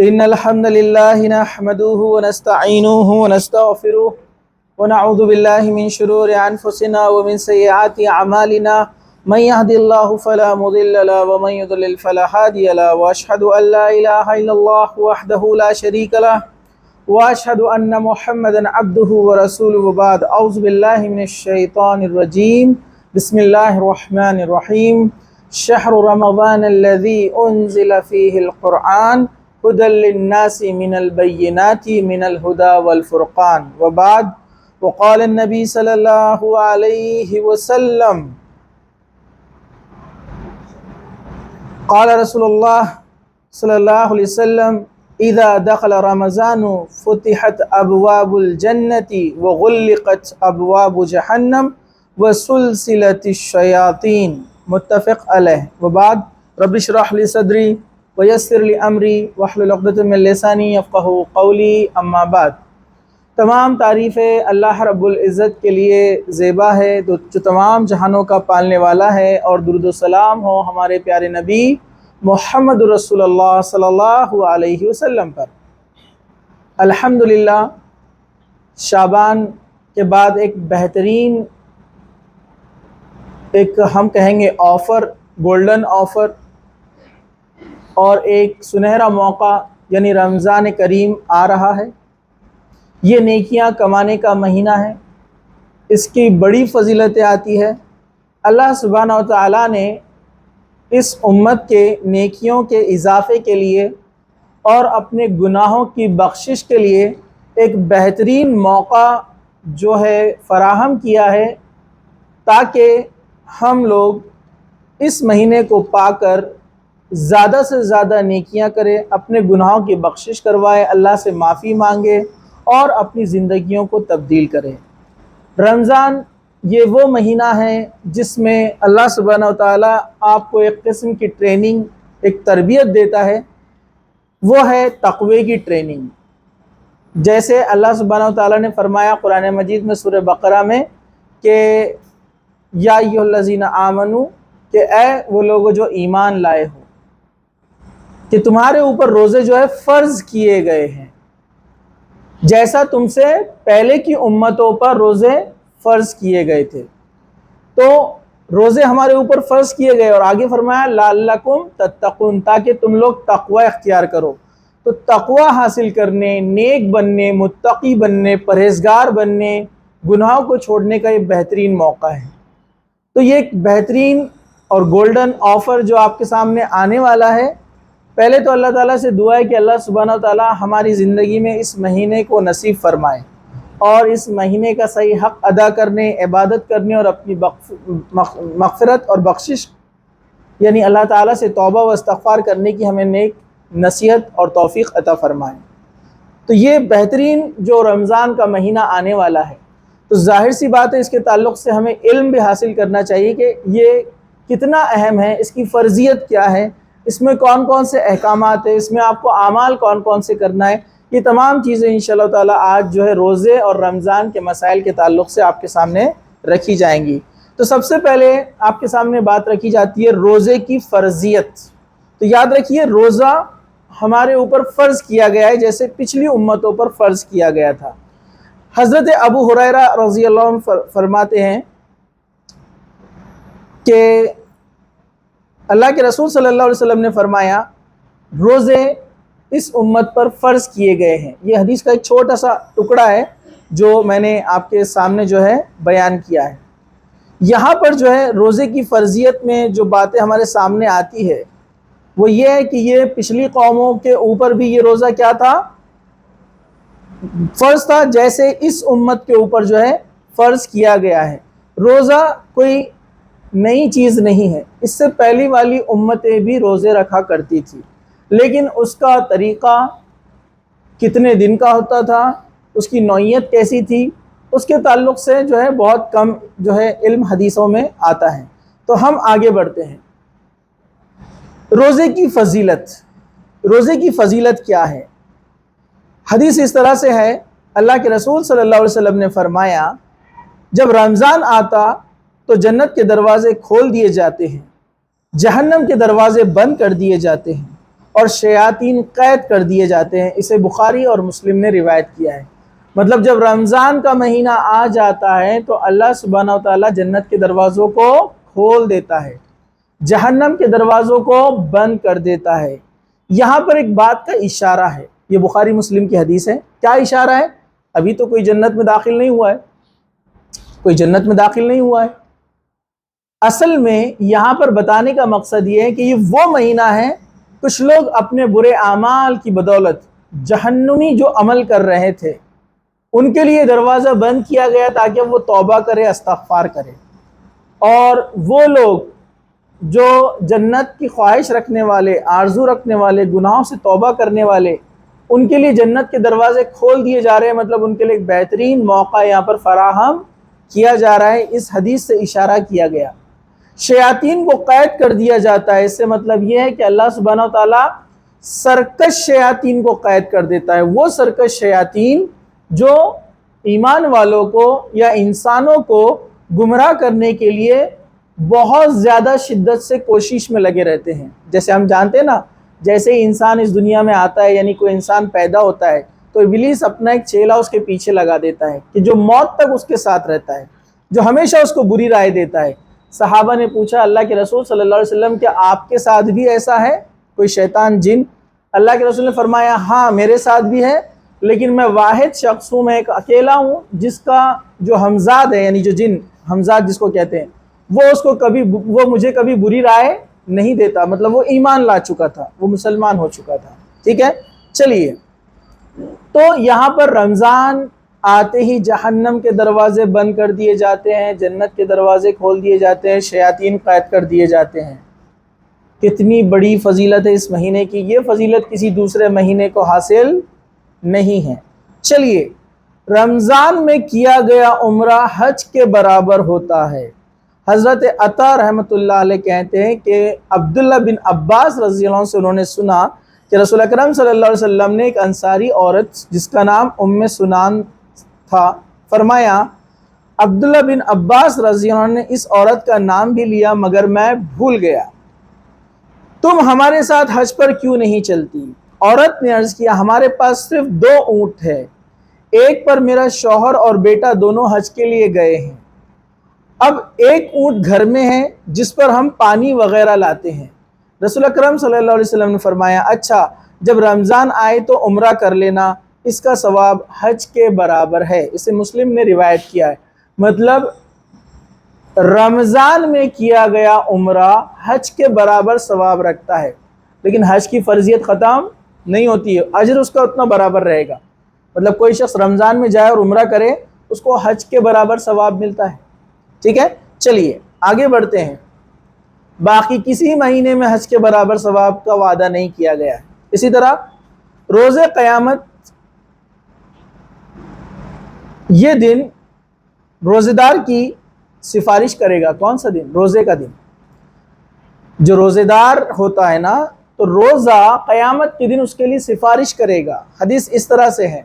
إن الحمد لله نحمده ونستعينه ونستغفره ونعوذ بالله من شرور أنفسنا ومن سيئات أعمالنا من يهد الله فلا مضل له ومن يضلل فلا هادي له وأشهد أن لا إله إلا الله وحده لا شريك له وأشهد أن محمدا عبده ورسوله وبعد أعوذ بالله من الشيطان الرجيم بسم الله الرحمن الرحيم شهر رمضان الذي أنزل فيه القرآن هدى للناس من البينات من الهدى والفرقان وبعد وقال النبي صلى الله عليه وسلم قال رسول الله صلى الله عليه وسلم إذا دخل رمضان فتحت أبواب الجنة وغلقت أبواب جهنم وسلسلت الشياطين متفق علیہ وبعد رب اشرح لی صدری ویسر لی امری واحلل عقدۃ من لسانی یفقہوا قولی اما بعد۔ تمام تعریفیں اللہ رب العزت کے لیے زیبا ہے جو تمام جہانوں کا پالنے والا ہے، اور درود و سلام ہو ہمارے پیارے نبی محمد رسول اللہ صلی اللہ علیہ وسلم پر۔ الحمدللہ شعبان کے بعد ایک بہترین ہم کہیں گے آفر، گولڈن آفر، اور ایک سنہرا موقع یعنی رمضان کریم آ رہا ہے۔ یہ نیکیاں کمانے کا مہینہ ہے، اس کی بڑی فضیلتیں آتی ہے۔ اللہ سبحانہ و تعالیٰ نے اس امت کے نیکیوں کے اضافے کے لیے اور اپنے گناہوں کی بخشش کے لیے ایک بہترین موقع جو ہے فراہم کیا ہے، تاکہ ہم لوگ اس مہینے کو پا کر زیادہ سے زیادہ نیکیاں کریں، اپنے گناہوں کی بخشش کروائے، اللہ سے معافی مانگے اور اپنی زندگیوں کو تبدیل کریں۔ رمضان یہ وہ مہینہ ہے جس میں اللہ سبحانہ و تعالیٰ آپ کو ایک قسم کی ٹریننگ، ایک تربیت دیتا ہے، وہ ہے تقوی کی ٹریننگ۔ جیسے اللہ سبحانہ و تعالیٰ نے فرمایا قرآن مجید میں سورہ بقرہ میں کہ یا ایھا الذین آمنو، کہ اے وہ لوگ جو ایمان لائے ہو، کہ تمہارے اوپر روزے جو ہے فرض کیے گئے ہیں، جیسا تم سے پہلے کی امتوں پر روزے فرض کیے گئے تھے۔ تو روزے ہمارے اوپر فرض کیے گئے، اور آگے فرمایا لعلکم تتقون، تاکہ تم لوگ تقوی اختیار کرو۔ تو تقوی حاصل کرنے، نیک بننے، متقی بننے، پرہیزگار بننے، گناہوں کو چھوڑنے کا یہ بہترین موقع ہے۔ تو یہ ایک بہترین اور گولڈن آفر جو آپ کے سامنے آنے والا ہے، پہلے تو اللہ تعالیٰ سے دعا ہے کہ اللہ سبحانہ و تعالیٰ ہماری زندگی میں اس مہینے کو نصیب فرمائے، اور اس مہینے کا صحیح حق ادا کرنے، عبادت کرنے اور اپنی مغفرت اور بخشش یعنی اللہ تعالیٰ سے توبہ و استغفار کرنے کی ہمیں نیک نصیحت اور توفیق عطا فرمائے۔ تو یہ بہترین جو رمضان کا مہینہ آنے والا ہے، تو ظاہر سی بات ہے اس کے تعلق سے ہمیں علم بھی حاصل کرنا چاہیے کہ یہ کتنا اہم ہے، اس کی فرضیت کیا ہے، اس میں کون کون سے احکامات ہیں، اس میں آپ کو اعمال کون کون سے کرنا ہے۔ یہ تمام چیزیں انشاءاللہ تعالی آج جو ہے روزے اور رمضان کے مسائل کے تعلق سے آپ کے سامنے رکھی جائیں گی۔ تو سب سے پہلے آپ کے سامنے بات رکھی جاتی ہے روزے کی فرضیت۔ تو یاد رکھیے روزہ ہمارے اوپر فرض کیا گیا ہے جیسے پچھلی امتوں پر فرض کیا گیا تھا۔ حضرت ابو ہریرہ رضی اللہ عنہ فرماتے ہیں کہ اللہ کے رسول صلی اللہ علیہ وسلم نے فرمایا روزے اس امت پر فرض کیے گئے ہیں۔ یہ حدیث کا ایک چھوٹا سا ٹکڑا ہے جو میں نے آپ کے سامنے جو ہے بیان کیا ہے۔ یہاں پر جو ہے روزے کی فرضیت میں جو باتیں ہمارے سامنے آتی ہے وہ یہ ہے کہ یہ پچھلی قوموں کے اوپر بھی یہ روزہ کیا تھا، فرض تھا، جیسے اس امت کے اوپر جو ہے فرض کیا گیا ہے۔ روزہ کوئی نئی چیز نہیں ہے، اس سے پہلی والی امتیں بھی روزے رکھا کرتی تھی، لیکن اس کا طریقہ کتنے دن کا ہوتا تھا، اس کی نوعیت کیسی تھی، اس کے تعلق سے جو ہے بہت کم جو ہے علم حدیثوں میں آتا ہے۔ تو ہم آگے بڑھتے ہیں۔ روزے کی فضیلت، روزے کی فضیلت کیا ہے؟ حدیث اس طرح سے ہے، اللہ کے رسول صلی اللہ علیہ وسلم نے فرمایا جب رمضان آتا تو جنت کے دروازے کھول دیے جاتے ہیں، جہنم کے دروازے بند کر دیے جاتے ہیں، اور شیاطین قید کر دیے جاتے ہیں۔ اسے بخاری اور مسلم نے روایت کیا ہے۔ مطلب جب رمضان کا مہینہ آ جاتا ہے تو اللہ سبحانہ و تعالیٰ جنت کے دروازوں کو کھول دیتا ہے، جہنم کے دروازوں کو بند کر دیتا ہے۔ یہاں پر ایک بات کا اشارہ ہے، یہ بخاری مسلم کی حدیث ہے۔ کیا اشارہ ہے؟ ابھی تو کوئی جنت میں داخل نہیں ہوا ہے، کوئی جنت میں داخل نہیں ہوا ہے۔ اصل میں یہاں پر بتانے کا مقصد یہ ہے کہ یہ وہ مہینہ ہے، کچھ لوگ اپنے برے اعمال کی بدولت جہنمی جو عمل کر رہے تھے ان کے لیے دروازہ بند کیا گیا تاکہ وہ توبہ کرے، استغفار کرے، اور وہ لوگ جو جنت کی خواہش رکھنے والے، آرزو رکھنے والے، گناہوں سے توبہ کرنے والے، ان کے لیے جنت کے دروازے کھول دیے جا رہے ہیں۔ مطلب ان کے لیے ایک بہترین موقع یہاں پر فراہم کیا جا رہا ہے۔ اس حدیث سے اشارہ کیا گیا۔ شیاطین کو قید کر دیا جاتا ہے، اس سے مطلب یہ ہے کہ اللہ سبحانہ و تعالیٰ سرکش شیاطین کو قید کر دیتا ہے۔ وہ سرکش شیاطین جو ایمان والوں کو یا انسانوں کو گمراہ کرنے کے لیے بہت زیادہ شدت سے کوشش میں لگے رہتے ہیں۔ جیسے ہم جانتے ہیں نا، جیسے ہی انسان اس دنیا میں آتا ہے، یعنی کوئی انسان پیدا ہوتا ہے تو ابلیس اپنا ایک چیلا اس کے پیچھے لگا دیتا ہے کہ جو موت تک اس کے ساتھ رہتا ہے، جو ہمیشہ اس کو بری رائے دیتا ہے۔ صحابہ نے پوچھا اللہ کے رسول صلی اللہ علیہ وسلم کیا آپ کے ساتھ بھی ایسا ہے کوئی شیطان جن؟ اللہ کے رسول نے فرمایا ہاں میرے ساتھ بھی ہے، لیکن میں واحد شخص ہوں، میں ایک اکیلا ہوں جس کا جو ہمزاد ہے، یعنی جو جن ہمزاد جس کو کہتے ہیں، وہ مجھے کبھی بری رائے نہیں دیتا۔ مطلب وہ ایمان لا چکا تھا، وہ مسلمان ہو چکا تھا۔ ٹھیک ہے، چلیے، تو یہاں پر رمضان آتے ہی جہنم کے دروازے بند کر دیے جاتے ہیں، جنت کے دروازے کھول دیے جاتے ہیں، شیاطین قید کر دیے جاتے ہیں۔ کتنی بڑی فضیلت ہے اس مہینے کی، یہ فضیلت کسی دوسرے مہینے کو حاصل نہیں ہے۔ چلیے، رمضان میں کیا گیا عمرہ حج کے برابر ہوتا ہے۔ حضرت عطا رحمۃ اللہ علیہ کہتے ہیں کہ عبداللہ بن عباس رضی اللہ عنہ سے انہوں نے سنا کہ رسول اکرم صلی اللہ علیہ وسلم نے ایک انصاری عورت جس کا نام ام سنان تھا، فرمایا عبداللہ بن عباس رضی اللہ عنہ نے اس عورت کا نام بھی لیا مگر میں بھول گیا، تم ہمارے ساتھ حج پر کیوں نہیں چلتی؟ عورت نے عرض کیا ہمارے پاس صرف 2 اونٹ ہے، ایک پر میرا شوہر اور بیٹا دونوں حج کے لیے گئے ہیں، اب ایک اونٹ گھر میں ہے جس پر ہم پانی وغیرہ لاتے ہیں۔ رسول اکرم صلی اللہ علیہ وسلم نے فرمایا اچھا، جب رمضان آئے تو عمرہ کر لینا، اس کا ثواب حج کے برابر ہے۔ اسے مسلم نے روایت کیا ہے۔ مطلب رمضان میں کیا گیا عمرہ حج کے برابر ثواب رکھتا ہے، لیکن حج کی فرضیت ختم نہیں ہوتی ہے، اجر اس کا اتنا برابر رہے گا۔ مطلب کوئی شخص رمضان میں جائے اور عمرہ کرے، اس کو حج کے برابر ثواب ملتا ہے۔ ٹھیک ہے، چلیے آگے بڑھتے ہیں۔ باقی کسی مہینے میں حج کے برابر ثواب کا وعدہ نہیں کیا گیا ہے۔ اسی طرح روز قیامت، یہ دن روزے دار کی سفارش کرے گا۔ کون سا دن؟ روزے کا دن۔ جو روزے دار ہوتا ہے نا، تو روزہ قیامت کے دن اس کے لیے سفارش کرے گا۔ حدیث اس طرح سے ہے،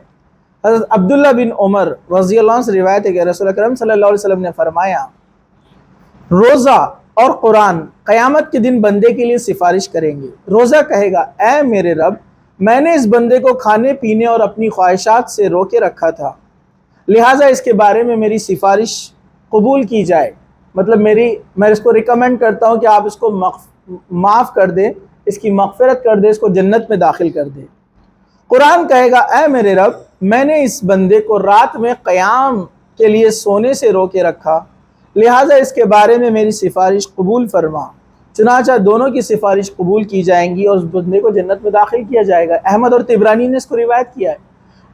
حضرت عبداللہ بن عمر رضی اللہ عنہ سے روایت ہے کہ رسول اکرم صلی اللہ علیہ وسلم نے فرمایا روزہ اور قرآن قیامت کے دن بندے کے لیے سفارش کریں گے۔ روزہ کہے گا اے میرے رب، میں نے اس بندے کو کھانے پینے اور اپنی خواہشات سے روکے رکھا تھا، لہٰذا اس کے بارے میں میری سفارش قبول کی جائے۔ مطلب میں اس کو ریکمینڈ کرتا ہوں کہ آپ اس کو معاف کر دیں، اس کی مغفرت کر دیں، اس کو جنت میں داخل کر دیں۔ قرآن کہے گا اے میرے رب، میں نے اس بندے کو رات میں قیام کے لیے سونے سے روکے رکھا، لہٰذا اس کے بارے میں میری سفارش قبول فرما۔ چنانچہ دونوں کی سفارش قبول کی جائیں گی اور اس بندے کو جنت میں داخل کیا جائے گا۔ احمد اور طبرانی نے اس کو روایت کیا ہے۔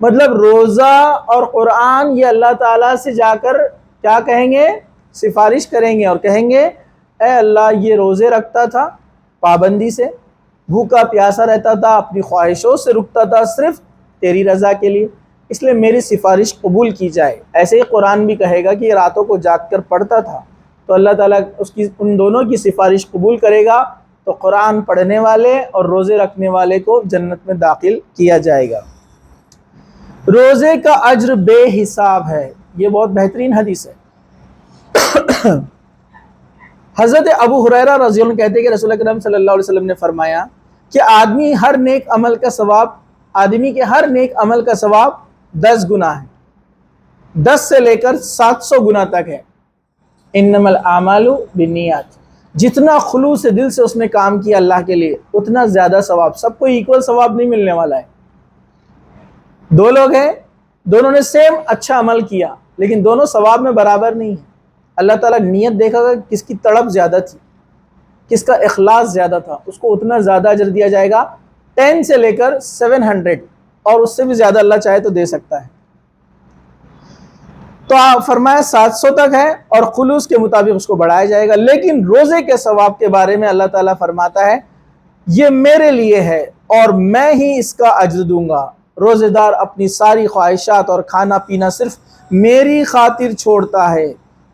مطلب روزہ اور قرآن یہ اللہ تعالیٰ سے جا کر کیا کہیں گے؟ سفارش کریں گے اور کہیں گے اے اللہ، یہ روزے رکھتا تھا پابندی سے، بھوکا پیاسا رہتا تھا، اپنی خواہشوں سے رکتا تھا صرف تیری رضا کے لیے، اس لیے میری سفارش قبول کی جائے۔ ایسے ہی قرآن بھی کہے گا کہ یہ راتوں کو جاگ کر پڑھتا تھا، تو اللہ تعالیٰ ان دونوں کی سفارش قبول کرے گا، تو قرآن پڑھنے والے اور روزے رکھنے والے کو جنت میں داخل کیا جائے گا۔ روزے کا اجر بے حساب ہے، یہ بہت بہترین حدیث ہے۔ حضرت ابو ہریرہ رضی اللہ عنہ کہتے ہیں کہ رسول اکرم صلی اللہ علیہ وسلم نے فرمایا کہ آدمی کے ہر نیک عمل کا ثواب 10 گنا ہے، 10 سے لے کر 700 گنا تک ہے۔ انما الاعمال بالنیات، جتنا خلوص دل سے اس نے کام کیا اللہ کے لیے اتنا زیادہ ثواب، سب کو ایکول ثواب نہیں ملنے والا ہے۔ دو لوگ ہیں، دونوں نے سیم اچھا عمل کیا لیکن دونوں ثواب میں برابر نہیں ہیں۔ اللہ تعالیٰ نیت دیکھا گا کس کی تڑپ زیادہ تھی، کس کا اخلاص زیادہ تھا، اس کو اتنا زیادہ اجر دیا جائے گا، 10 سے لے کر 700 اور اس سے بھی زیادہ اللہ چاہے تو دے سکتا ہے۔ تو آپ فرمایا 700 تک ہے اور خلوص کے مطابق اس کو بڑھایا جائے گا۔ لیکن روزے کے ثواب کے بارے میں اللہ تعالیٰ فرماتا ہے یہ میرے لیے ہے اور میں ہی اس کا اجر دوں گا۔ روزے دار اپنی ساری خواہشات اور کھانا پینا صرف میری خاطر چھوڑتا ہے۔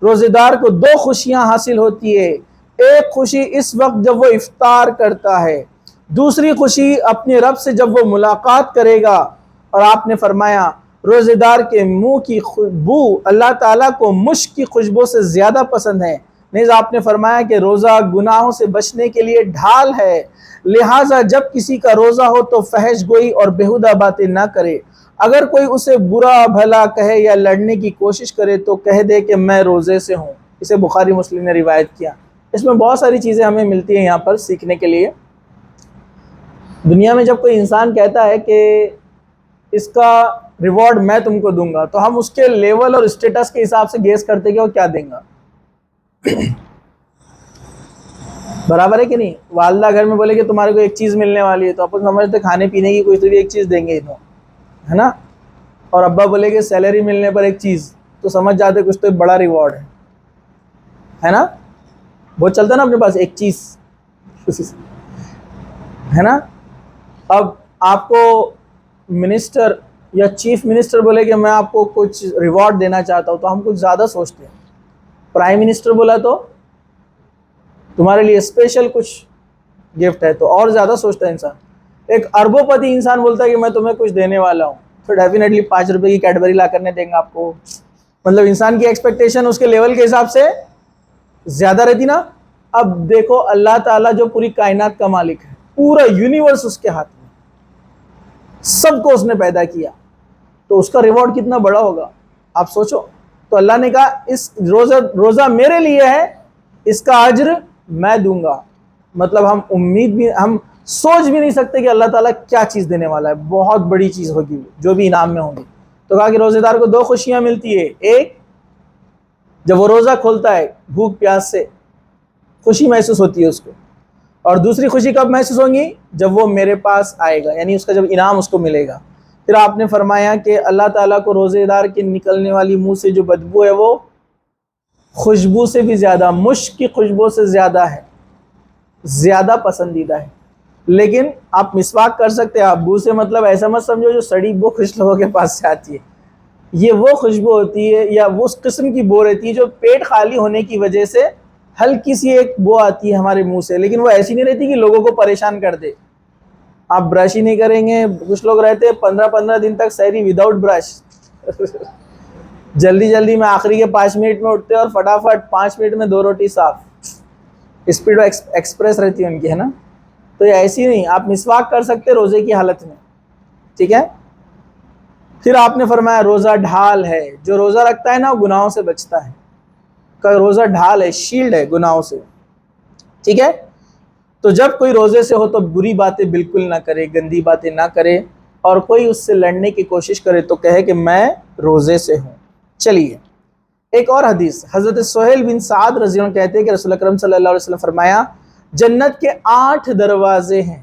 روزے دار کو 2 خوشیاں حاصل ہوتی ہے، ایک خوشی اس وقت جب وہ افطار کرتا ہے، دوسری خوشی اپنے رب سے جب وہ ملاقات کرے گا۔ اور آپ نے فرمایا روزے دار کے منہ کی بو اللہ تعالیٰ کو مشک کی خوشبو سے زیادہ پسند ہے۔ نیز آپ نے فرمایا کہ روزہ گناہوں سے بچنے کے لیے ڈھال ہے، لہٰذا جب کسی کا روزہ ہو تو فحش گوئی اور بیہودہ باتیں نہ کرے۔ اگر کوئی اسے برا بھلا کہے یا لڑنے کی کوشش کرے تو کہہ دے کہ میں روزے سے ہوں۔ اسے بخاری مسلم نے روایت کیا۔ اس میں بہت ساری چیزیں ہمیں ملتی ہیں یہاں پر سیکھنے کے لیے۔ دنیا میں جب کوئی انسان کہتا ہے کہ اس کا ریوارڈ میں تم کو دوں گا تو ہم اس کے لیول اور اسٹیٹس کے حساب سے گیس کرتے کہ وہ کیا دیں گا، برابر ہے کہ نہیں؟ والدہ گھر میں بولے کہ تمہارے کو ایک چیز ملنے والی ہے تو اپن سمجھتے کھانے پینے کی کوئی تو بھی ایک چیز دیں گے انہوں، ہے نا؟ اور ابا بولے کہ سیلری ملنے پر ایک چیز، تو سمجھ جاتے کچھ تو بڑا ریوارڈ ہے نا؟ بہت چلتا نا اپنے پاس ایک چیز ہے نا؟ اب آپ کو منسٹر یا چیف منسٹر بولے کہ میں آپ کو کچھ ریوارڈ دینا چاہتا ہوں تو ہم کچھ زیادہ سوچتے ہیں۔ پرائم منسٹر بولا تو تمہارے لیے اسپیشل کچھ گفٹ ہے تو اور زیادہ سوچتا ہے انسان۔ ایک اربوں پتی انسان بولتا ہے کہ میں تمہیں کچھ دینے والا ہوں تو ڈیفینیٹلی 5 روپے کی کیڈبری لا کرنے دیں گا آپ کو۔ مطلب انسان کی ایکسپیکٹیشن اس کے لیول کے حساب سے زیادہ رہتی نا۔ اب دیکھو اللہ تعالیٰ جو پوری کائنات کا مالک ہے، پورا یونیورس اس کے ہاتھ میں، سب کو اس نے پیدا کیا، تو اس کا ریوارڈ کتنا بڑا ہوگا آپ سوچو۔ تو اللہ نے کہا اس روزہ میرے لیے ہے، اس کا اجر میں دوں گا۔ مطلب ہم سوچ بھی نہیں سکتے کہ اللہ تعالیٰ کیا چیز دینے والا ہے، بہت بڑی چیز ہوگی جو بھی انعام میں ہوگی۔ تو کہا کہ روزے دار کو 2 خوشیاں ملتی ہے، ایک جب وہ روزہ کھولتا ہے بھوک پیاس سے خوشی محسوس ہوتی ہے اس کو، اور دوسری خوشی کب محسوس ہوگی؟ جب وہ میرے پاس آئے گا، یعنی اس کا جب انعام اس کو ملے گا۔ پھر آپ نے فرمایا کہ اللہ تعالیٰ کو روزے دار کے نکلنے والی منہ سے جو بدبو ہے وہ خوشبو سے بھی زیادہ، مشک کی خوشبو سے زیادہ ہے، زیادہ پسندیدہ ہے۔ لیکن آپ مسواک کر سکتے ہیں، آپ بو سے مطلب ایسا مت سمجھو جو سڑی بو کچھ لوگوں کے پاس سے آتی ہے، یہ وہ خوشبو ہوتی ہے یا اس قسم کی بو رہتی ہے جو پیٹ خالی ہونے کی وجہ سے ہلکی سی ایک بو آتی ہے ہمارے منہ سے، لیکن وہ ایسی نہیں رہتی کہ لوگوں کو پریشان کر دے۔ آپ برش ہی نہیں کریں گے، کچھ لوگ رہتے 15 دن تک سحری وداؤٹ برش، جلدی میں آخری کے 5 منٹ میں اٹھتے اور فٹافٹ 5 منٹ میں 2 روٹی صاف، اسپیڈ ایکسپریس رہتی ہے ان کی، ہے نا؟ تو یہ ایسی نہیں، آپ مسواک کر سکتے روزے کی حالت میں، ٹھیک ہے؟ پھر آپ نے فرمایا روزہ ڈھال ہے، جو روزہ رکھتا ہے نا وہ گناہوں سے بچتا ہے، کا روزہ ڈھال ہے، شیلڈ ہے گناہوں سے، ٹھیک ہے؟ تو جب کوئی روزے سے ہو تو بری باتیں بالکل نہ کرے، گندی باتیں نہ کرے، اور کوئی اس سے لڑنے کی کوشش کرے تو کہے کہ میں روزے سے ہوں۔ چلیے ایک اور حدیث، حضرت سہیل بن سعد رضی اللہ عنہ کہتے ہیں کہ رسول اکرم صلی اللہ علیہ وسلم فرمایا جنت کے 8 دروازے ہیں۔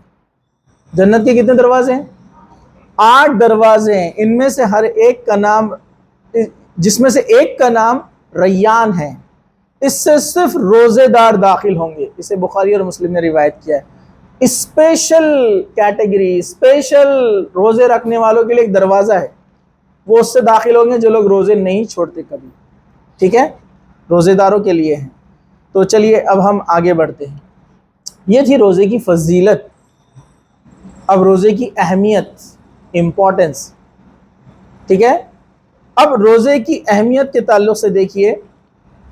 جنت کے کتنے دروازے ہیں؟ 8 دروازے ہیں، ان میں سے ہر ایک کا نام، جس میں سے ایک کا نام ریان ہے، اس سے صرف روزے دار داخل ہوں گے۔ اسے بخاری اور مسلم نے روایت کیا ہے۔ اسپیشل کیٹیگری، اسپیشل روزے رکھنے والوں کے لیے ایک دروازہ ہے، وہ اس سے داخل ہوں گے جو لوگ روزے نہیں چھوڑتے کبھی، ٹھیک ہے؟ روزے داروں کے لیے ہیں۔ تو چلیے اب ہم آگے بڑھتے ہیں۔ یہ تھی روزے کی فضیلت۔ اب روزے کی اہمیت، امپورٹنس، ٹھیک ہے؟ اب روزے کی اہمیت کے تعلق سے دیکھیے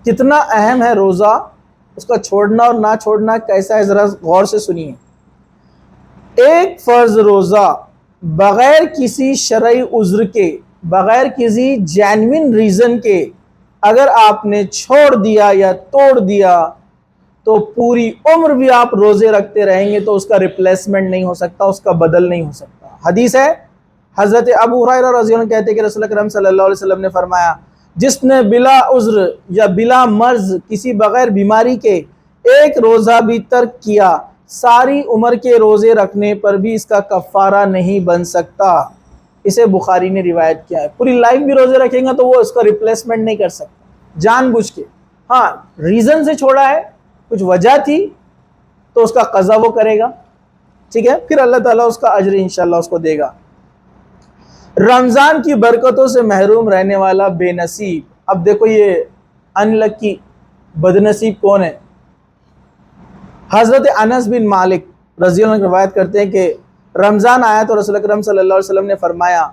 کتنا اہم ہے روزہ، اس کا چھوڑنا اور نہ چھوڑنا کیسا ہے، ذرا غور سے سنیے۔ ایک فرض روزہ بغیر کسی شرعی عذر کے، بغیر کسی جینوین ریزن کے اگر آپ نے چھوڑ دیا یا توڑ دیا تو پوری عمر بھی آپ روزے رکھتے رہیں گے تو اس کا ریپلیسمنٹ نہیں ہو سکتا، اس کا بدل نہیں ہو سکتا۔ حدیث ہے، حضرت ابو ہریرہ رضی اللہ عنہ کہتے ہیں کہ رسول اکرم صلی اللہ علیہ وسلم نے فرمایا، جس نے بلا عذر یا بلا مرض کسی بغیر بیماری کے ایک روزہ بھی ترک کیا، ساری عمر کے روزے رکھنے پر بھی اس کا کفارہ نہیں بن سکتا۔ اسے بخاری نے روایت کیا ہے۔ پوری لائف بھی روزے رکھیں گا تو وہ اس کا ریپلیسمنٹ نہیں کر سکتا جان بوجھ کے۔ ہاں ریزن سے چھوڑا ہے، کچھ وجہ تھی تو اس کا قضا وہ کرے گا، ٹھیک ہے، پھر اللہ تعالیٰ اس کا اجر انشاءاللہ اس کو دے گا۔ رمضان کی برکتوں سے محروم رہنے والا بے نصیب، اب دیکھو یہ ان لکی بد نصیب کون ہے؟ حضرت انس بن مالک رضی اللہ عنہ روایت کرتے ہیں کہ رمضان آیا تو رسول اکرم صلی اللہ علیہ وسلم نے فرمایا،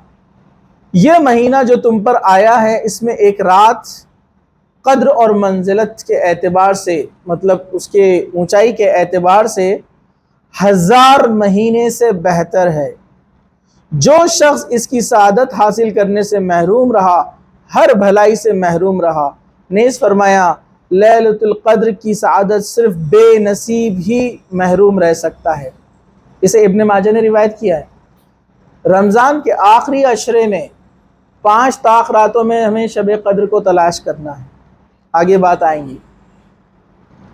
یہ مہینہ جو تم پر آیا ہے اس میں ایک رات قدر اور منزلت کے اعتبار سے، مطلب اس کے اونچائی کے اعتبار سے 1000 مہینے سے بہتر ہے۔ جو شخص اس کی سعادت حاصل کرنے سے محروم رہا ہر بھلائی سے محروم رہا۔ نیز فرمایا لیلۃ القدر کی سعادت صرف بے نصیب ہی محروم رہ سکتا ہے۔ اسے ابن ماجہ نے روایت کیا ہے۔ رمضان کے آخری عشرے میں 5 طاق راتوں میں ہمیں شب قدر کو تلاش کرنا ہے، آگے بات آئیں گی۔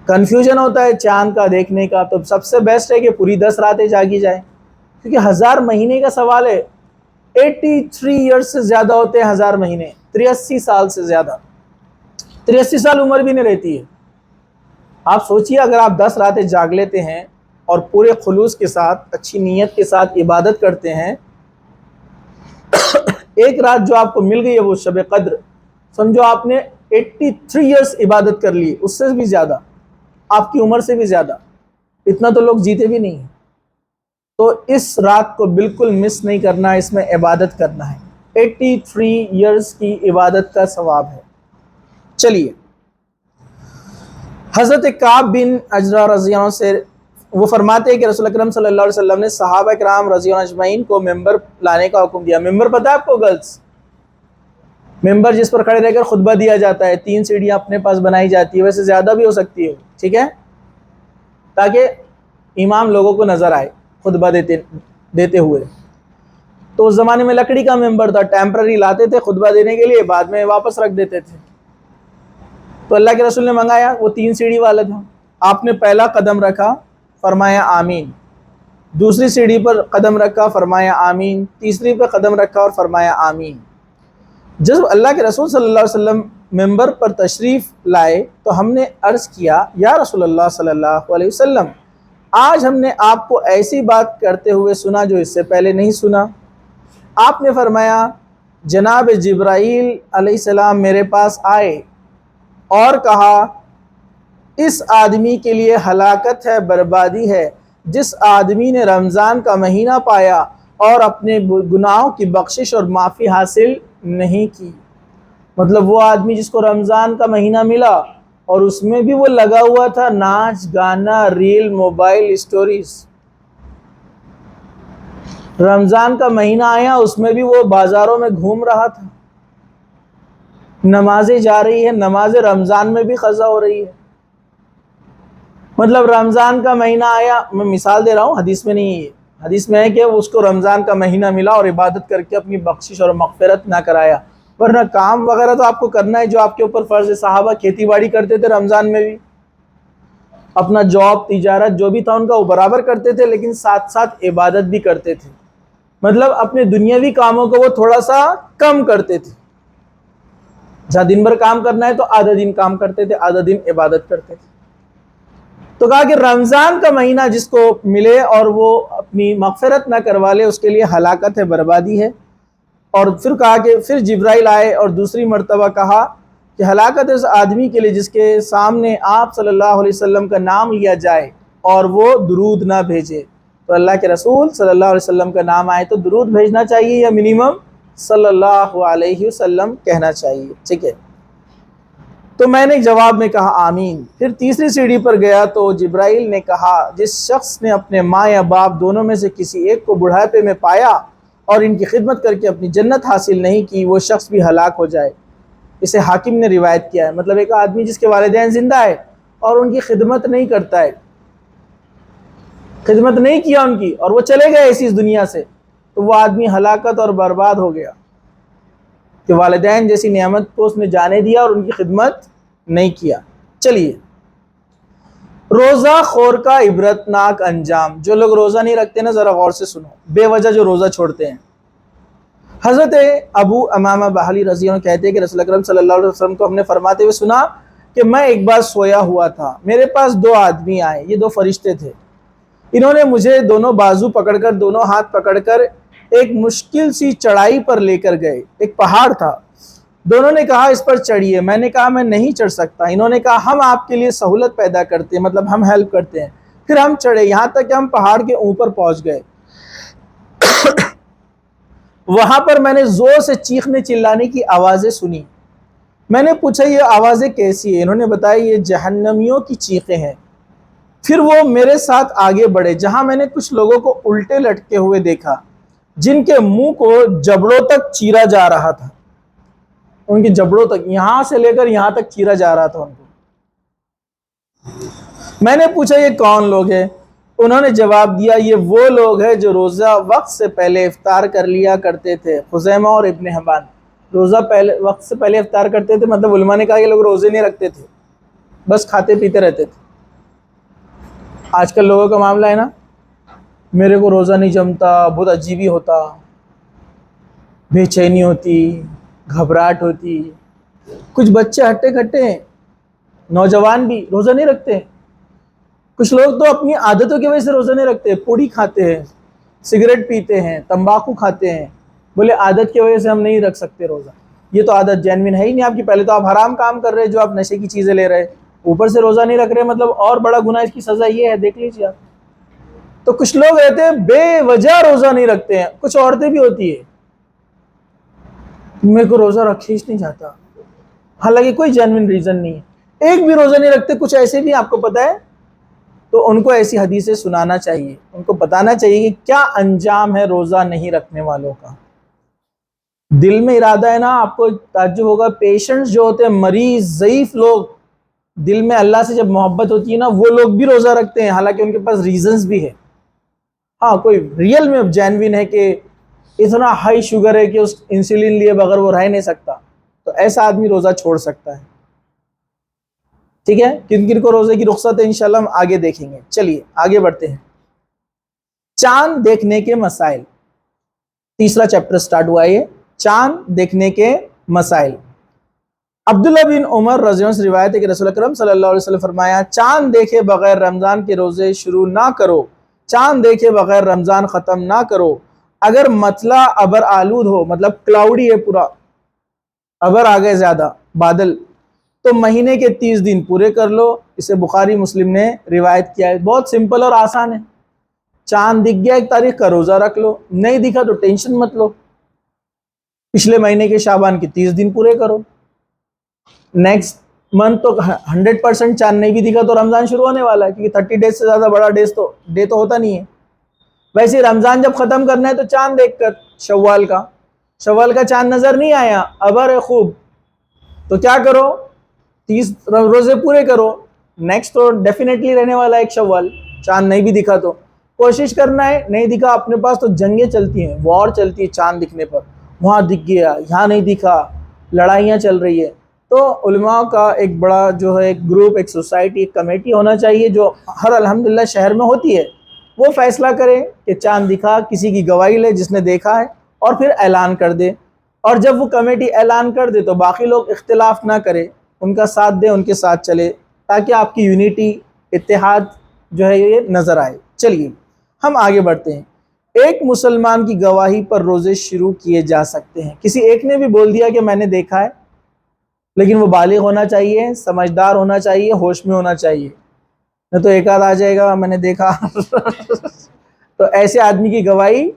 کنفیوژن ہوتا ہے چاند کا دیکھنے کا، تو سب سے بیسٹ ہے کہ پوری 10 راتیں جاگی جائیں، کیونکہ 1000 مہینے کا سوال ہے۔ 83 ایئرس سے زیادہ ہوتے ہیں 1000 مہینے، 83 سال سے زیادہ، 83 سال عمر بھی نہیں رہتی ہے۔ آپ سوچئے اگر آپ 10 راتیں جاگ لیتے ہیں اور پورے خلوص کے ساتھ اچھی نیت کے ساتھ عبادت کرتے ہیں، ایک رات جو آپ کو مل گئی ہے وہ شب قدر، سمجھو آپ نے 83 ایئرس عبادت کر لی، اس سے بھی زیادہ، آپ کی عمر سے بھی زیادہ، اتنا تو لوگ جیتے بھی نہیں ہیں۔ تو اس رات کو بالکل مس نہیں کرنا، اس میں عبادت کرنا ہے۔ 83 ایئرس کی عبادت کا ثواب ہے۔ چلیے، حضرت کعب بن عجرہ رضی اللہ عنہ سے وہ فرماتے ہیں کہ رسول اکرم صلی اللہ علیہ وسلم نے صحابہ کرام رضی اللہ اجمعین کو ممبر لانے کا حکم دیا۔ ممبر پتہ ہے آپ کو گرلز؟ ممبر جس پر کھڑے رہ کر خطبہ دیا جاتا ہے، 3 سیڑھیاں اپنے پاس بنائی جاتی ہے، ویسے زیادہ بھی ہو سکتی ہے، ٹھیک ہے، تاکہ امام لوگوں کو نظر آئے خطبہ دیتے ہوئے۔ تو اس زمانے میں لکڑی کا ممبر تھا، ٹیمپرری لاتے تھے خطبہ دینے کے لیے، بعد میں واپس رکھ دیتے تھے۔ تو اللہ کے رسول نے منگایا، وہ 3 سیڑھی والا تھا۔ آپ نے پہلا قدم رکھا، فرمایا آمین، دوسری سیڑھی پر قدم رکھا، فرمایا آمین، تیسری پر قدم رکھا اور فرمایا آمین۔ جب اللہ کے رسول صلی اللہ علیہ وسلم ممبر پر تشریف لائے تو ہم نے عرض کیا، یا رسول اللہ صلی اللہ علیہ وسلم، آج ہم نے آپ کو ایسی بات کرتے ہوئے سنا جو اس سے پہلے نہیں سنا۔ آپ نے فرمایا، جناب جبرائیل علیہ السلام میرے پاس آئے اور کہا، اس آدمی کے لیے ہلاکت ہے، بربادی ہے جس آدمی نے رمضان کا مہینہ پایا اور اپنے گناہوں کی بخشش اور معافی حاصل نہیں کی۔ مطلب وہ آدمی جس کو رمضان کا مہینہ ملا اور اس میں بھی وہ لگا ہوا تھا ناچ گانا ریل موبائل اسٹوریز۔ رمضان کا مہینہ آیا اس میں بھی وہ بازاروں میں گھوم رہا تھا، نمازیں جا رہی ہے، نماز رمضان میں بھی قضا ہو رہی ہے۔ مطلب رمضان کا مہینہ آیا، میں مثال دے رہا ہوں، حدیث میں نہیں ہے، حدیث میں ہے کہ اس کو رمضان کا مہینہ ملا اور عبادت کر کے اپنی بخشش اور مغفرت نہ کرایا، ورنہ کام وغیرہ تو آپ کو کرنا ہے جو آپ کے اوپر فرض ہے۔ صحابہ کھیتی باڑی کرتے تھے رمضان میں بھی، اپنا جاب تجارت جو بھی تھا ان کا وہ برابر کرتے تھے، لیکن ساتھ ساتھ عبادت بھی کرتے تھے۔ مطلب اپنے دنیاوی کاموں کو وہ تھوڑا سا کم کرتے تھے، جہاں دن بھر کام کرنا ہے تو آدھا دن کام کرتے تھے، آدھا دن عبادت کرتے تھے۔ تو کہا کہ رمضان کا مہینہ جس کو ملے اور وہ اپنی مغفرت نہ کروا لے اس کے لیے ہلاکت ہے، بربادی ہے۔ اور پھر کہا کہ پھر جبرائیل آئے اور دوسری مرتبہ کہا کہ ہلاکت ہے اس آدمی کے لیے جس کے سامنے آپ صلی اللہ علیہ وسلم کا نام لیا جائے اور وہ درود نہ بھیجے۔ تو اللہ کے رسول صلی اللہ علیہ وسلم کا نام آئے تو درود بھیجنا چاہیے یا منیمم صلی اللہ علیہ وسلم کہنا چاہیے، ٹھیک ہے۔ تو میں نے جواب میں کہا آمین۔ پھر تیسری سیڑھی پر گیا تو جبرائیل نے کہا جس شخص نے اپنے ماں یا باپ دونوں میں سے کسی ایک کو بڑھاپے میں پایا اور ان کی خدمت کر کے اپنی جنت حاصل نہیں کی، وہ شخص بھی ہلاک ہو جائے۔ اسے حاکم نے روایت کیا ہے۔ مطلب ایک آدمی جس کے والدین زندہ ہے اور ان کی خدمت نہیں کرتا ہے، خدمت نہیں کیا ان کی، اور وہ چلے گئے ایسی اس دنیا سے، تو وہ آدمی ہلاکت اور برباد ہو گیا کہ والدین جیسی نعمت کو اس نے جانے دیا اور ان کی خدمت نہیں کیا۔ چلیے، روزہ خور کا عبرتناک انجام۔ جو لوگ روزہ نہیں رکھتے نا، ذرا غور سے سنو، بے وجہ جو روزہ چھوڑتے ہیں۔ حضرت ابو امامہ بہلی رضی اللہ عنہ کہتے ہیں کہ رسول اکرم صلی اللہ علیہ وسلم کو ہم نے فرماتے ہوئے سنا کہ میں ایک بار سویا ہوا تھا، میرے پاس دو آدمی آئے، یہ دو فرشتے تھے، انہوں نے مجھے دونوں بازو پکڑ کر، دونوں ہاتھ پکڑ کر ایک مشکل سی چڑھائی پر لے کر گئے۔ ایک پہاڑ تھا، دونوں نے کہا اس پر چڑھیے، میں نے کہا میں نہیں چڑھ سکتا، انہوں نے کہا ہم آپ کے لیے سہولت پیدا کرتے ہیں، مطلب ہم ہیلپ کرتے ہیں۔ پھر ہم چڑھے، یہاں تک کہ ہم پہاڑ کے اوپر پہنچ گئے۔ وہاں پر میں نے زور سے چیخنے چلانے کی آوازیں سنی۔ میں نے پوچھا یہ آوازیں کیسی ہیں؟ انہوں نے بتایا یہ جہنمیوں کی چیخیں ہیں۔ پھر وہ میرے ساتھ آگے بڑھے، جہاں میں نے کچھ لوگوں کو الٹے لٹکے ہوئے دیکھا جن کے منہ کو جبڑوں تک چیرا جا رہا تھا، ان کے جبڑوں تک، یہاں سے لے کر یہاں تک چیرا جا رہا تھا ان کو۔ میں نے پوچھا یہ کون لوگ ہیں؟ انہوں نے جواب دیا یہ وہ لوگ ہیں جو روزہ وقت سے پہلے افطار کر لیا کرتے تھے۔ خزیمہ اور ابن حبان، روزہ وقت سے پہلے افطار کرتے تھے، مطلب علماء نے کہا یہ لوگ روزے نہیں رکھتے تھے، بس کھاتے پیتے رہتے تھے۔ آج کل لوگوں کا معاملہ ہے نا، میرے کو روزہ نہیں جمتا، بہت عجیبی ہوتا، بے چینی ہوتی، گھبراہٹ ہوتی۔ کچھ بچے ہٹے کھٹے ہیں، نوجوان بھی روزہ نہیں رکھتے۔ کچھ لوگ تو اپنی عادتوں کی وجہ سے روزہ نہیں رکھتے، پوڑی کھاتے ہیں، سگریٹ پیتے ہیں، تمباکو کھاتے ہیں، بولے عادت کی وجہ سے ہم نہیں رکھ سکتے روزہ۔ یہ تو عادت جینوین ہے ہی نہیں آپ کی، پہلے تو آپ حرام کام کر رہے جو آپ نشے کی چیزیں لے رہے، اوپر سے روزہ نہیں رکھ رہے، مطلب اور بڑا گناہ، اس کی سزا یہ ہے، دیکھ لیجیے آپ۔ تو کچھ لوگ رہتے ہیں بے وجہ روزہ نہیں رکھتے ہیں، کچھ عورتیں بھی ہوتی ہے میرے کو روزہ رکھے ہی نہیں جاتا، حالانکہ کوئی جینوین ریزن نہیں ہے، ایک بھی روزہ نہیں رکھتے، کچھ ایسے بھی آپ کو پتہ ہے، تو ان کو ایسی حدیثیں سنانا چاہیے، ان کو بتانا چاہیے کہ کیا انجام ہے روزہ نہیں رکھنے والوں کا۔ دل میں ارادہ ہے نا، آپ کو تعجب ہوگا، پیشنٹس جو ہوتے ہیں، مریض ضعیف لوگ، دل میں اللہ سے جب محبت ہوتی ہے نا، وہ لوگ بھی روزہ رکھتے ہیں، حالانکہ ان کے پاس ریزنز بھی ہے۔ ہاں، کوئی ریئل میں جینوین ہے کہ اتنا ہائی شوگر ہے کہ اس انسولین لیے بغیر وہ رہ نہیں سکتا، تو ایسا آدمی روزہ چھوڑ سکتا ہے۔ ٹھیک ہے، کن کن کو روزے کی رخصت ہے انشاءاللہ ہم آگے دیکھیں گے۔ چلیے آگے بڑھتے ہیں۔ چاند دیکھنے کے مسائل، تیسرا چیپٹر سٹارٹ ہوا ہے، چاند دیکھنے کے مسائل۔ عبداللہ بن عمر رضی اللہ عنہ سے روایت ہے کہ رسول اکرم صلی اللہ علیہ وسلم فرمایا چاند دیکھے بغیر رمضان کے روزے شروع نہ کرو، چاند دیکھے بغیر رمضان ختم نہ کرو، اگر مطلع ابر آلود ہو، مطلب کلاؤڈی ہے پورا، ابر آ گئے زیادہ بادل، تو مہینے کے 30 دن پورے کر لو۔ اسے بخاری مسلم نے روایت کیا ہے۔ بہت سمپل اور آسان ہے، چاند دکھ گیا ایک تاریخ کا، روزہ رکھ لو، نہیں دکھا تو ٹینشن مت لو، پچھلے مہینے کے شعبان کے 30 دن پورے کرو، نیکسٹ منتھ تو 100% چاند نہیں بھی دکھا تو رمضان شروع ہونے والا ہے، کیونکہ 30 ڈیز سے زیادہ بڑا ڈے تو ہوتا نہیں ہے۔ ویسے رمضان جب ختم کرنا ہے تو چاند دیکھ کر، شوال کا چاند نظر نہیں آیا، ابر ہے خوب، تو کیا کرو، 30 روزے پورے کرو، نیکسٹ تو ڈیفینیٹلی رہنے والا ہے ایک شوال، چاند نہیں بھی دکھا تو کوشش کرنا ہے، نہیں دکھا، اپنے پاس تو جنگیں چلتی ہیں، وار چلتی ہے چاند دکھنے پر، وہاں دکھ گیا، یہاں نہیں دکھا، لڑائیاں چل رہی ہے۔ تو علماء کا ایک بڑا جو ہے ایک گروپ، ایک سوسائٹی، ایک کمیٹی ہونا چاہیے جو ہر الحمدللہ شہر میں ہوتی ہے، وہ فیصلہ کرے کہ چاند دکھا، کسی کی گواہی لے جس نے دیکھا ہے، اور پھر اعلان کر دے، اور جب وہ کمیٹی اعلان کر دے تو باقی لوگ اختلاف نہ کرے، ان کا ساتھ دے، ان کے ساتھ چلے، تاکہ آپ کی یونیٹی، اتحاد جو ہے یہ نظر آئے۔ چلیے ہم آگے بڑھتے ہیں۔ ایک مسلمان کی گواہی پر روزے شروع کیے جا سکتے ہیں۔ کسی ایک نے بھی بول دیا کہ میں نے دیکھا ہے، لیکن وہ بالغ ہونا چاہیے، سمجھدار ہونا چاہیے، ہوش میں ہونا چاہیے، نہ تو ایک آدھ آ جائے گا میں نے دیکھا تو ایسے آدمی کی گواہی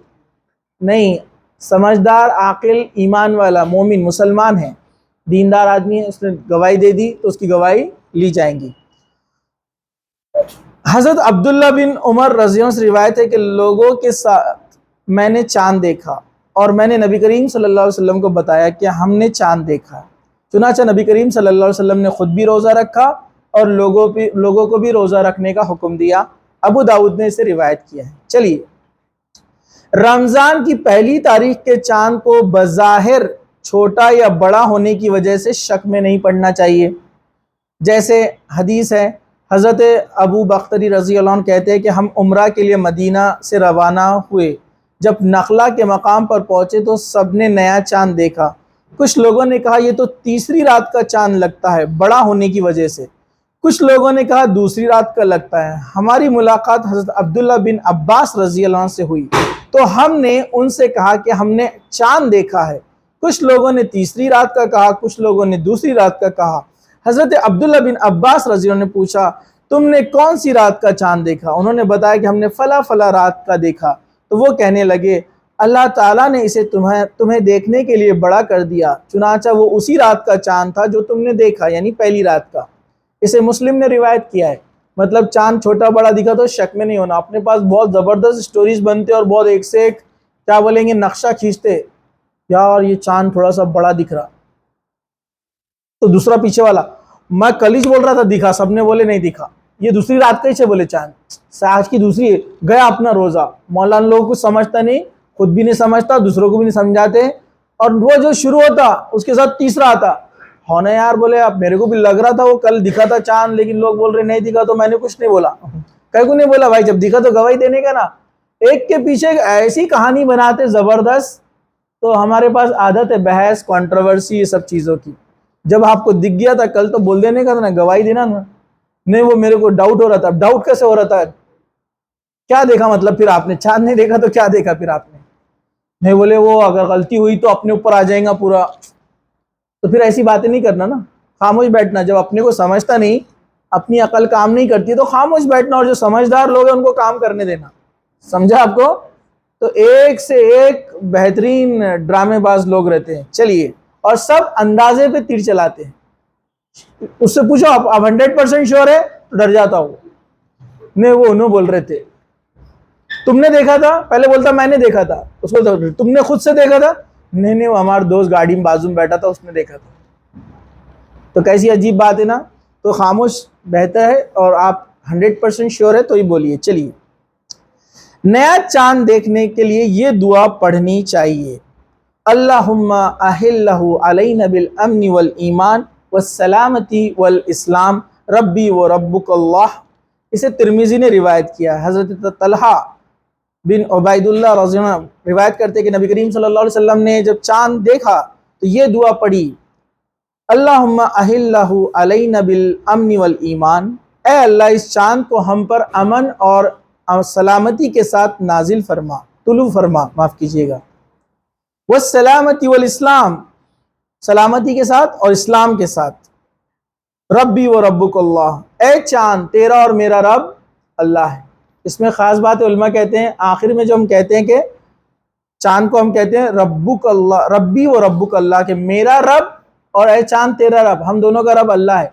نہیں۔ سمجھدار، عاقل، ایمان والا مومن مسلمان ہے دیندار آدمی ہے, اس نے گواہی دے دی تو اس کی گواہی لی جائیں گی. حضرت عبداللہ بن عمر رضی اللہ عنہ سے روایت ہے کہ لوگوں کے ساتھ میں نے چاند دیکھا اور میں نے نبی کریم صلی اللہ علیہ وسلم کو بتایا کہ ہم نے چاند دیکھا. چنانچہ نبی کریم صلی اللہ علیہ وسلم نے خود بھی روزہ رکھا اور لوگوں کو بھی روزہ رکھنے کا حکم دیا. ابو داؤد نے اسے روایت کیا ہے. چلیے, رمضان کی پہلی تاریخ کے چاند کو بظاہر چھوٹا یا بڑا ہونے کی وجہ سے شک میں نہیں پڑنا چاہیے. جیسے حدیث ہے, حضرت ابو بختری رضی اللہ عنہ کہتے ہیں کہ ہم عمرہ کے لیے مدینہ سے روانہ ہوئے. جب نخلا کے مقام پر پہنچے تو سب نے نیا چاند دیکھا. کچھ لوگوں نے کہا یہ تو تیسری رات کا چاند لگتا ہے بڑا ہونے کی وجہ سے. کچھ لوگوں نے کہا دوسری رات کا لگتا ہے. ہماری ملاقات حضرت عبداللہ بن عباس رضی اللہ عنہ سے ہوئی تو ہم نے ان سے کہا کہ ہم نے چاند دیکھا ہے. کچھ لوگوں نے تیسری رات کا کہا, کچھ لوگوں نے دوسری رات کا کہا. حضرت عبداللہ بن عباس رضی اللہ عنہ نے پوچھا تم نے کون سی رات کا چاند دیکھا؟ انہوں نے بتایا کہ ہم نے فلاں فلاں رات کا دیکھا. تو وہ کہنے لگے اللہ تعالیٰ نے اسے تمہیں دیکھنے کے لیے بڑا کر دیا, چنانچہ وہ اسی رات کا چاند تھا جو تم نے دیکھا, یعنی پہلی رات کا. اسے مسلم نے روایت کیا ہے. مطلب چاند چھوٹا بڑا دکھا تو شک میں نہیں ہونا. اپنے پاس بہت زبردست سٹوریز بنتے اور بہت ایک سے ایک کیا بولیں گے نقشہ کھینچتے, یار یہ چاند تھوڑا سا بڑا دکھ رہا, تو دوسرا پیچھے والا میں کل ہی بول رہا تھا دکھا, سب نے بولے نہیں دکھا, یہ دوسری رات کا ہی سے بولے چاند, آج کی دوسری گیا اپنا روزہ. مولانا لوگوں کو سمجھتا نہیں, خود بھی نہیں سمجھتا, دوسروں کو بھی نہیں سمجھاتے. اور وہ جو شروع ہوتا اس کے ساتھ تیسرا آتا, ہونا یار بولے اب میرے کو بھی لگ رہا تھا وہ کل دکھا تھا چاند, لیکن لوگ بول رہے نہیں دکھا تو میں نے کچھ نہیں بولا. کہیں کو نہیں بولا بھائی, جب دکھا تو گواہی دینے کا نا. ایک کے پیچھے ایسی کہانی بناتے زبردست. تو ہمارے پاس عادت ہے بحث, کنٹروورسی, یہ سب چیزوں کی. جب آپ کو دکھ گیا تھا کل تو بول دینے کا تھا نا, گواہی دینا نا. نہیں وہ میرے کو ڈاؤٹ ہو رہا تھا. ڈاؤٹ کیسے ہو رہا تھا؟ کیا دیکھا مطلب پھر آپ نے؟ چاند نہیں دیکھا تو کیا دیکھا پھر آپ نے؟ نہیں بولے وہ اگر غلطی ہوئی تو اپنے اوپر آ جائیں گا پورا, تو پھر ایسی باتیں نہیں کرنا نا. خاموش بیٹھنا, جب اپنے کو سمجھتا نہیں, اپنی عقل کام نہیں کرتی تو خاموش بیٹھنا, اور جو سمجھدار لوگ ہیں ان کو کام کرنے دینا. سمجھا آپ کو؟ تو ایک سے ایک بہترین ڈرامے باز لوگ رہتے ہیں. چلیے, اور سب اندازے پہ تیر چلاتے ہیں. اس سے پوچھو آپ 100% شیور ہے تو ڈر جاتا ہو. نہیں وہ انہوں بول رہے تھے تم نے دیکھا تھا, پہلے بولتا میں نے دیکھا تھا, اس کو تم نے خود سے دیکھا تھا, نہیں وہ ہمارا دوست گاڑی میں بازو میں بیٹھا تھا اس نے دیکھا تھا. تو کیسی عجیب بات ہے نا. تو خاموش بہتر ہے, اور آپ 100% شیور ہے تو ہی بولیے. چلیے, نیا چاند دیکھنے کے لیے یہ دعا پڑھنی چاہیے, اللہم احلہ علینا بالامن والایمان والسلامتی والاسلام ربی و ربک اللہ. اسے ترمذی نے روایت کیا. حضرت طلحہ بن عبید اللہ رضی اللہ عنہ روایت کرتے کہ نبی کریم صلی اللہ علیہ وسلم نے جب چاند دیکھا تو یہ دعا پڑھی, اللہم احلہ علینا بالامن والایمان, اے اللہ اس چاند کو ہم پر امن اور سلامتی کے ساتھ نازل فرما, طلوع فرما, معاف کیجیے گا, والسلامتی والاسلام, سلامتی کے ساتھ اور اسلام کے ساتھ, ربی و ربک اللہ, اے چاند تیرا اور میرا رب اللہ ہے. اس میں خاص بات ہے, علماء کہتے ہیں آخر میں جو ہم کہتے ہیں کہ چاند کو ہم کہتے ہیں ربک اللہ, ربی و ربک اللہ, کہ میرا رب اور اے چاند تیرا رب, ہم دونوں کا رب اللہ ہے.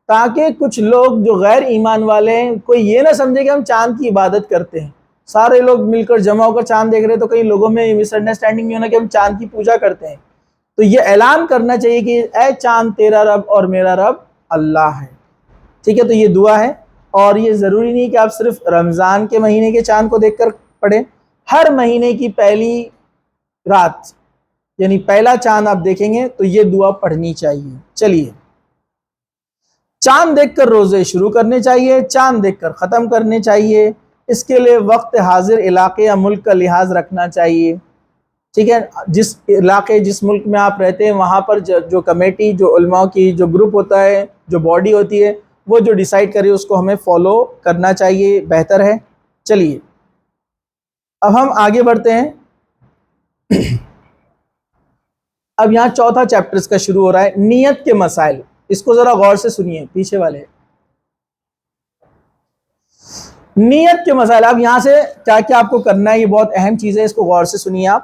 تاکہ کچھ لوگ جو غیر ایمان والے ہیں کوئی یہ نہ سمجھے کہ ہم چاند کی عبادت کرتے ہیں. سارے لوگ مل کر جمع ہو کر چاند دیکھ رہے تو کئی لوگوں میں مس انڈرسٹینڈنگ نہیں ہونا کہ ہم چاند کی پوجا کرتے ہیں. تو یہ اعلان کرنا چاہیے کہ اے چاند تیرا رب اور میرا رب اللہ ہے. ٹھیک ہے, تو یہ دعا ہے, اور یہ ضروری نہیں کہ آپ صرف رمضان کے مہینے کے چاند کو دیکھ کر پڑھیں. ہر مہینے کی پہلی رات یعنی پہلا چاند آپ دیکھیں گے تو یہ دعا پڑھنی چاہیے. چلیے, چاند دیکھ کر روزے شروع کرنے چاہیے, چاند دیکھ کر ختم کرنے چاہیے. اس کے لیے وقت حاضر علاقے یا ملک کا لحاظ رکھنا چاہیے. ٹھیک ہے, جس علاقے جس ملک میں آپ رہتے ہیں وہاں پر جو کمیٹی, جو علماء کی جو گروپ ہوتا ہے, جو باڈی ہوتی ہے, وہ جو ڈیسائیڈ کرے اس کو ہمیں فالو کرنا چاہیے, بہتر ہے. چلیے اب ہم آگے بڑھتے ہیں. اب یہاں چوتھا چیپٹر اس کا شروع ہو رہا ہے, نیت کے مسائل. اس کو ذرا غور سے سنیے, پیچھے والے نیت کے مسائل. اب یہاں سے کیا کیا آپ کو کرنا ہے, یہ بہت اہم چیز ہے, اس کو غور سے سنیے آپ.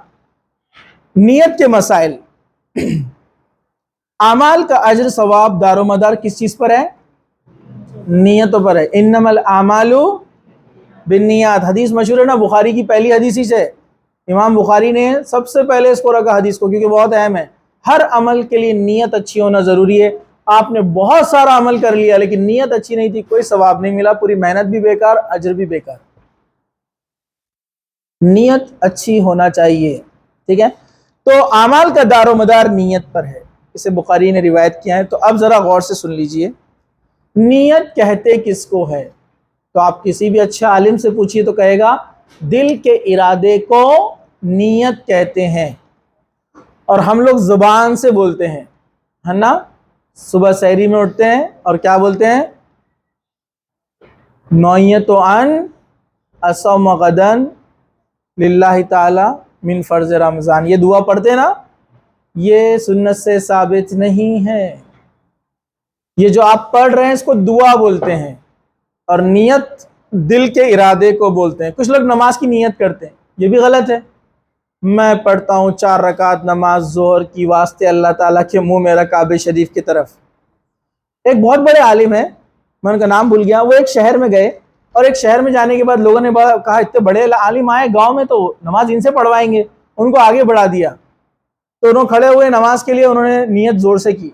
نیت کے مسائل. اعمال کا اجر ثواب دار و مدار کس چیز پر ہے؟ نیتوں پر ہے. انما الاعمال بالنیات، حدیث مشہور ہے نا، بخاری کی پہلی حدیث ہی سے امام بخاری نے سب سے پہلے اس کو رکھا حدیث کو، کیونکہ بہت اہم ہے. ہر عمل کے لیے نیت اچھی ہونا ضروری ہے. آپ نے بہت سارا عمل کر لیا لیکن نیت اچھی نہیں تھی، کوئی ثواب نہیں ملا، پوری محنت بھی بیکار، اجر بھی بیکار. نیت اچھی ہونا چاہیے. ٹھیک ہے، تو اعمال کا دار و مدار نیت پر ہے، اسے بخاری نے روایت کیا ہے. تو اب ذرا غور سے سن لیجئے، نیت کہتے کس کو ہے؟ تو آپ کسی بھی اچھے عالم سے پوچھیے تو کہے گا دل کے ارادے کو نیت کہتے ہیں. اور ہم لوگ زبان سے بولتے ہیں، ہے نا، صبح سحری میں اٹھتے ہیں اور کیا بولتے ہیں؟ نویت ان اصوم غدن للہ تعالی من فرض رمضان، یہ دعا پڑھتے ہیں نا، یہ سنت سے ثابت نہیں ہے. یہ جو آپ پڑھ رہے ہیں اس کو دعا بولتے ہیں، اور نیت دل کے ارادے کو بولتے ہیں. کچھ لوگ نماز کی نیت کرتے ہیں، یہ بھی غلط ہے. میں پڑھتا ہوں 4 رکعت نماز ظہر کی واسطے اللہ تعالیٰ کے منہ میرا کعبہ شریف کی طرف. ایک بہت بڑے عالم ہیں، میں ان کا نام بھول گیا، وہ ایک شہر میں گئے، اور ایک شہر میں جانے کے بعد لوگوں نے کہا اتنے بڑے عالم آئے گاؤں میں تو نماز ان سے پڑھوائیں گے، ان کو آگے بڑھا دیا. تو انہوں کھڑے ہوئے نماز کے لیے، انہوں نے نیت زور سے کی،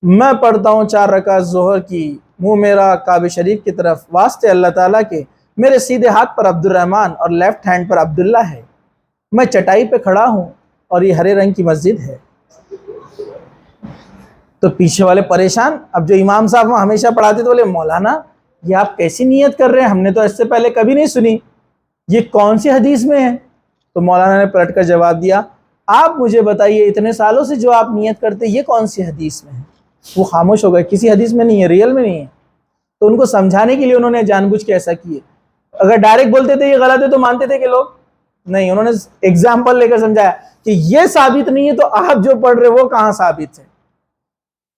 میں پڑھتا ہوں 4 رکعت ظہر کی، منہ میرا کعبہ شریف کی طرف، واسطے اللہ تعالیٰ کے، میرے سیدھے ہاتھ پر عبد الرحمن اور لیفٹ ہینڈ پر عبداللہ ہے، میں چٹائی پہ کھڑا ہوں اور یہ ہرے رنگ کی مسجد ہے. تو پیچھے والے پریشان. اب جو امام صاحب ہمیشہ پڑھاتے تھے بولے مولانا یہ آپ کیسی نیت کر رہے ہیں، ہم نے تو اس سے پہلے کبھی نہیں سنی، یہ کون سی حدیث میں ہے؟ تو مولانا نے پلٹ کر جواب دیا آپ مجھے بتائیے اتنے سالوں سے جو آپ نیت کرتے یہ کون سی حدیث میں ہے؟ وہ خاموش ہو گئے، کسی حدیث میں نہیں ہے، ریئل میں نہیں ہے. تو ان کو سمجھانے کے لیے انہوں نے جان بوجھ کے ایسا کیے. اگر ڈائریکٹ بولتے تھے یہ غلط ہے تو مانتے تھے کہ لوگ نہیں، انہوں نے ایگزامپل لے کر سمجھایا کہ یہ ثابت نہیں ہے تو آپ جو پڑھ رہے وہ کہاں ثابت ہے.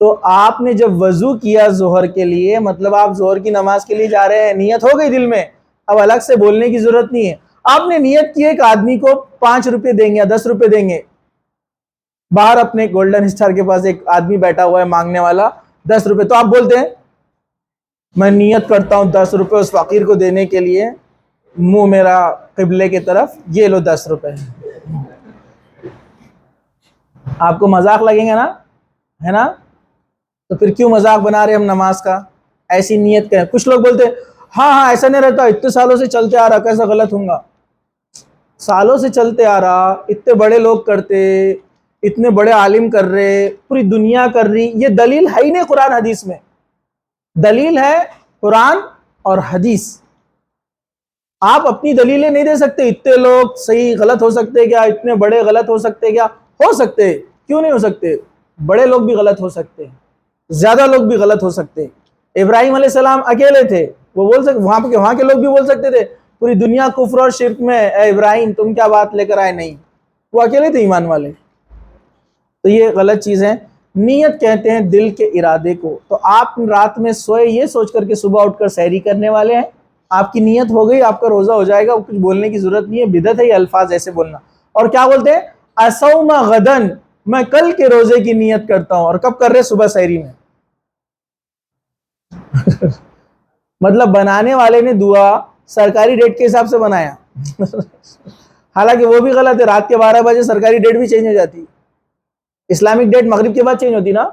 تو آپ نے جب وضو کیا ظہر کے لیے، مطلب آپ ظہر کی نماز کے لیے جا رہے ہیں، نیت ہو گئی دل میں، اب الگ سے بولنے کی ضرورت نہیں ہے. آپ نے نیت کی ایک آدمی کو 5 روپے دیں گے یا 10 روپے دیں گے. باہر اپنے گولڈن اسٹار کے پاس ایک آدمی بیٹھا ہوا ہے مانگنے والا 10 روپے، تو آپ بولتے ہیں میں نیت کرتا ہوں 10 روپے اس فقیر کو دینے کے لیے، منہ میرا قبلے کی طرف، یہ لو 10 روپے. آپ کو مذاق لگیں گے نا، ہے نا؟ تو پھر کیوں مذاق بنا رہے ہم نماز کا؟ ایسی نیت کریں. کچھ لوگ بولتے ہیں ہاں ایسا نہیں رہتا، اتنے سالوں سے چلتے آ رہا، کیسا غلط ہوں گا؟ سالوں سے چلتے آ رہا، اتنے بڑے لوگ کرتے، اتنے بڑے عالم کر رہے، پوری دنیا کر رہی، یہ دلیل ہے ہی نہیں قرآن حدیث میں. دلیل ہے قرآن اور حدیث. آپ اپنی دلیلیں نہیں دے سکتے. اتنے لوگ صحیح غلط ہو سکتے کیا؟ اتنے بڑے غلط ہو سکتے کیا؟ ہو سکتے، کیوں نہیں ہو سکتے؟ بڑے لوگ بھی غلط ہو سکتے، زیادہ لوگ بھی غلط ہو سکتے. ابراہیم علیہ السلام اکیلے تھے، وہ بول سکتے، وہاں کے لوگ بھی بول سکتے تھے پوری دنیا کفر اور شرک میں، اے ابراہیم تم کیا بات لے کر آئے؟ نہیں، وہ اکیلے تھے ایمان والے. تو یہ غلط چیز ہے. نیت کہتے ہیں دل کے ارادے کو. تو آپ رات میں سوئے یہ سوچ کر کے صبح اٹھ کر سحری کرنے والے ہیں، آپ کی نیت ہو گئی، آپ کا روزہ ہو جائے گا، کچھ بولنے کی ضرورت نہیں ہے. بدعت ہے یہ الفاظ ایسے بولنا. اور کیا بولتے ہیں؟ اصوم غدن، میں کل کے روزے کی نیت کرتا ہوں. اور کب کر رہے؟ صبح سحری میں. مطلب بنانے والے نے دعا سرکاری ڈیٹ کے حساب سے بنایا. حالانکہ وہ بھی غلط ہے، رات کے 12 بجے سرکاری ڈیٹ بھی چینج ہو جاتی، اسلامک ڈیٹ مغرب کے بعد چینج ہوتی نا.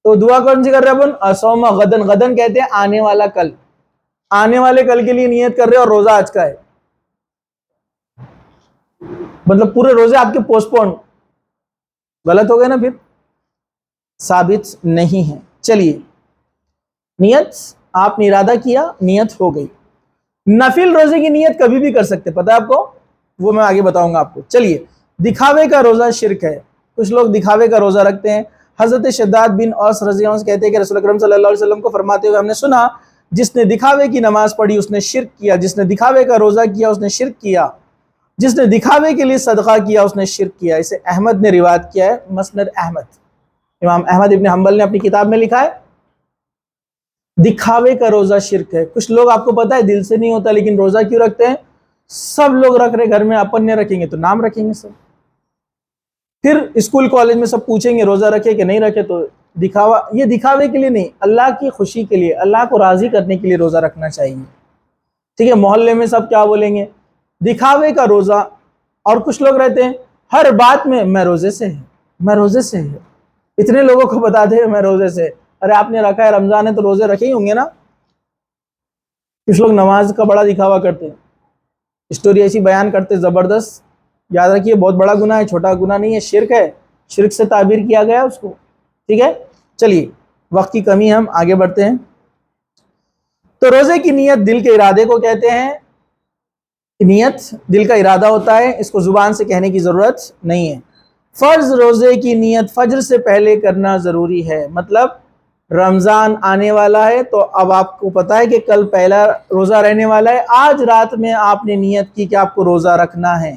تو دعا کون سی کر رہے اپن؟ اصوم غدن. غدن کہتے ہیں آنے والا کل، آنے والے کل کے لیے نیت کر رہے اور روزہ آج کا ہے. مطلب پورے روزے آپ کے پوسٹ پون. غلط ہو گئے نا، پھر ثابت نہیں ہے. چلیے، نیت آپ نے ارادہ کیا، نیت ہو گئی. نفل روزے کی نیت کبھی بھی کر سکتے، پتہ ہے آپ کو؟ وہ میں آگے بتاؤں گا آپ کو. چلیے، دکھاوے کا روزہ شرک ہے. کچھ لوگ دکھاوے کا روزہ رکھتے ہیں. حضرت شداد بن اوس رضی اللہ عنہ کہتے ہیں کہ رسول اکرم صلی اللہ علیہ وسلم کو فرماتے ہوئے ہم نے سنا جس نے دکھاوے کی نماز پڑھی اس نے شرک کیا، جس نے دکھاوے کا روزہ کیا اس نے شرک کیا، جس نے دکھاوے کے لیے صدقہ کیا اس نے شرک کیا. اسے احمد نے روایت کیا ہے، مسند احمد. امام احمد ابن حنبل نے اپنی کتاب میں لکھا ہے دکھاوے کا روزہ شرک ہے. کچھ لوگ آپ کو پتا ہے دل سے نہیں ہوتا لیکن روزہ کیوں رکھتے ہیں؟ سب لوگ رکھ رہے گھر میں، اپن نہیں رکھیں گے تو نام رکھیں گے سب. پھر اسکول کالج میں سب پوچھیں گے روزہ رکھے کہ نہیں رکھے، تو دکھاوا، یہ دکھاوے کے لیے نہیں، اللہ کی خوشی کے لیے، اللہ کو راضی کرنے کے لیے روزہ رکھنا چاہیے، ٹھیک ہے۔ محلے میں سب کیا بولیں گے، دکھاوے کا روزہ۔ اور کچھ لوگ رہتے ہیں ہر بات میں روزے سے ہے، میں روزے سے ہے، اتنے لوگوں کو بتا دے میں روزے سے، ارے آپ نے رکھا ہے، رمضان ہے تو روزے رکھے ہی ہوں گے نا۔ کچھ لوگ نماز کا بڑا دکھاوا کرتے ہیں، اسٹوری ایسی بیان کرتے زبردست، یاد رکھیے بہت بڑا گناہ ہے، چھوٹا گناہ نہیں ہے، شرک ہے، شرک سے تعبیر کیا گیا اس کو، ٹھیک ہے۔ چلیے وقت کی کمی ہے، ہم آگے بڑھتے ہیں۔ تو روزے کی نیت دل کے ارادے کو کہتے ہیں، نیت دل کا ارادہ ہوتا ہے، اس کو زبان سے کہنے کی ضرورت نہیں ہے۔ فرض روزے کی نیت فجر سے پہلے کرنا ضروری ہے، مطلب رمضان آنے والا ہے تو اب آپ کو پتا ہے کہ کل پہلا روزہ رہنے والا ہے، آج رات میں آپ نے نیت کی کہ آپ کو روزہ رکھنا ہے۔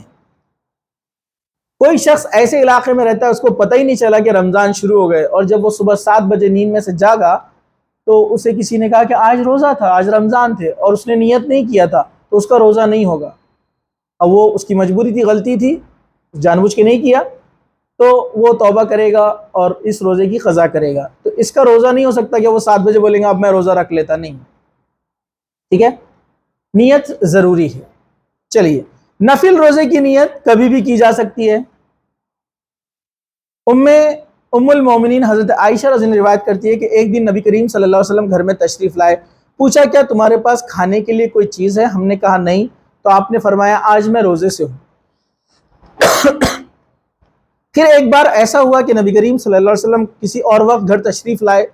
کوئی شخص ایسے علاقے میں رہتا ہے اس کو پتہ ہی نہیں چلا کہ رمضان شروع ہو گئے، اور جب وہ صبح 7 بجے نیند میں سے جاگا تو اسے کسی نے کہا کہ آج روزہ تھا، آج رمضان تھے، اور اس نے نیت نہیں کیا تھا تو اس کا روزہ نہیں ہوگا۔ اب وہ اس کی مجبوری تھی، غلطی تھی، جان بوجھ کے نہیں کیا، تو وہ توبہ کرے گا اور اس روزے کی قضا کرے گا۔ تو اس کا روزہ نہیں ہو سکتا کہ وہ 7 بجے بولیں گا اب میں روزہ رکھ لیتا، نہیں، ٹھیک ہے، نیت ضروری ہے۔ چلیے نفل روزے کی نیت کبھی بھی کی جا سکتی ہے۔ ام المومنین حضرت عائشہ رضی اللہ عنہا روایت کرتی ہے کہ ایک دن نبی کریم صلی اللہ علیہ وسلم گھر میں تشریف لائے، پوچھا کیا تمہارے پاس کھانے کے لیے کوئی چیز ہے؟ ہم نے کہا نہیں، تو آپ نے فرمایا آج میں روزے سے ہوں۔ پھر ایک بار ایسا ہوا کہ نبی کریم صلی اللہ علیہ وسلم کسی اور وقت گھر تشریف لائے،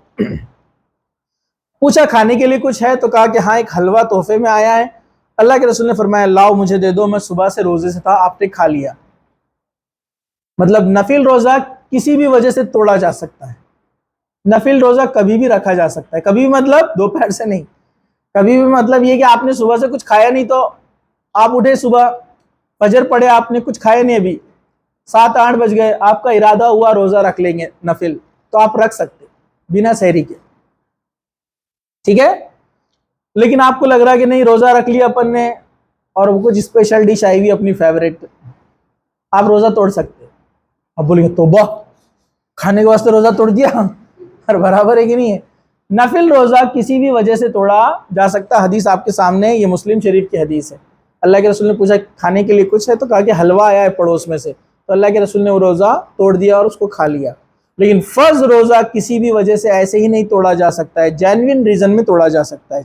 پوچھا کھانے کے لیے کچھ ہے؟ تو کہا کہ ہاں ایک حلوہ تحفے میں آیا ہے۔ اللہ کے رسول نے فرمایا لاؤ مجھے دے دو، میں صبح سے روزے سے تھا، آپ نے کھا لیا۔ مطلب نفل روزہ کسی بھی وجہ سے توڑا جا سکتا ہے، نفل روزہ کبھی بھی رکھا جا سکتا ہے، کبھی بھی مطلب دوپہر سے نہیں، کبھی بھی مطلب یہ کہ آپ نے صبح سے کچھ کھایا نہیں، تو آپ اٹھے صبح فجر پڑے، آپ نے کچھ کھایا نہیں، ابھی 7-8 بج گئے، آپ کا ارادہ ہوا روزہ رکھ لیں گے نفل، تو آپ رکھ سکتے بنا سحری کے، ٹھیک ہے۔ لیکن آپ کو لگ رہا ہے کہ نہیں روزہ رکھ لیا اپن نے اور وہ کچھ اسپیشل ڈش آئی ہوئی اپنی فیوریٹ، آپ روزہ توڑ سکتے۔ اب بولیں گے توبہ، کھانے کے واسطے روزہ توڑ دیا، ہر برابر ہے کہ نہیں ہے۔ نفل روزہ کسی بھی وجہ سے توڑا جا سکتا، حدیث آپ کے سامنے، یہ مسلم شریف کی حدیث ہے۔ اللہ کے رسول نے پوچھا کھانے کے لیے کچھ ہے؟ تو کہا کہ حلوہ آیا ہے پڑوس میں سے، تو اللہ کے رسول نے وہ روزہ توڑ دیا اور اس کو کھا لیا۔ لیکن فرض روزہ کسی بھی وجہ سے ایسے ہی نہیں توڑا جا سکتا ہے، جینوین ریزن میں توڑا جا سکتا ہے۔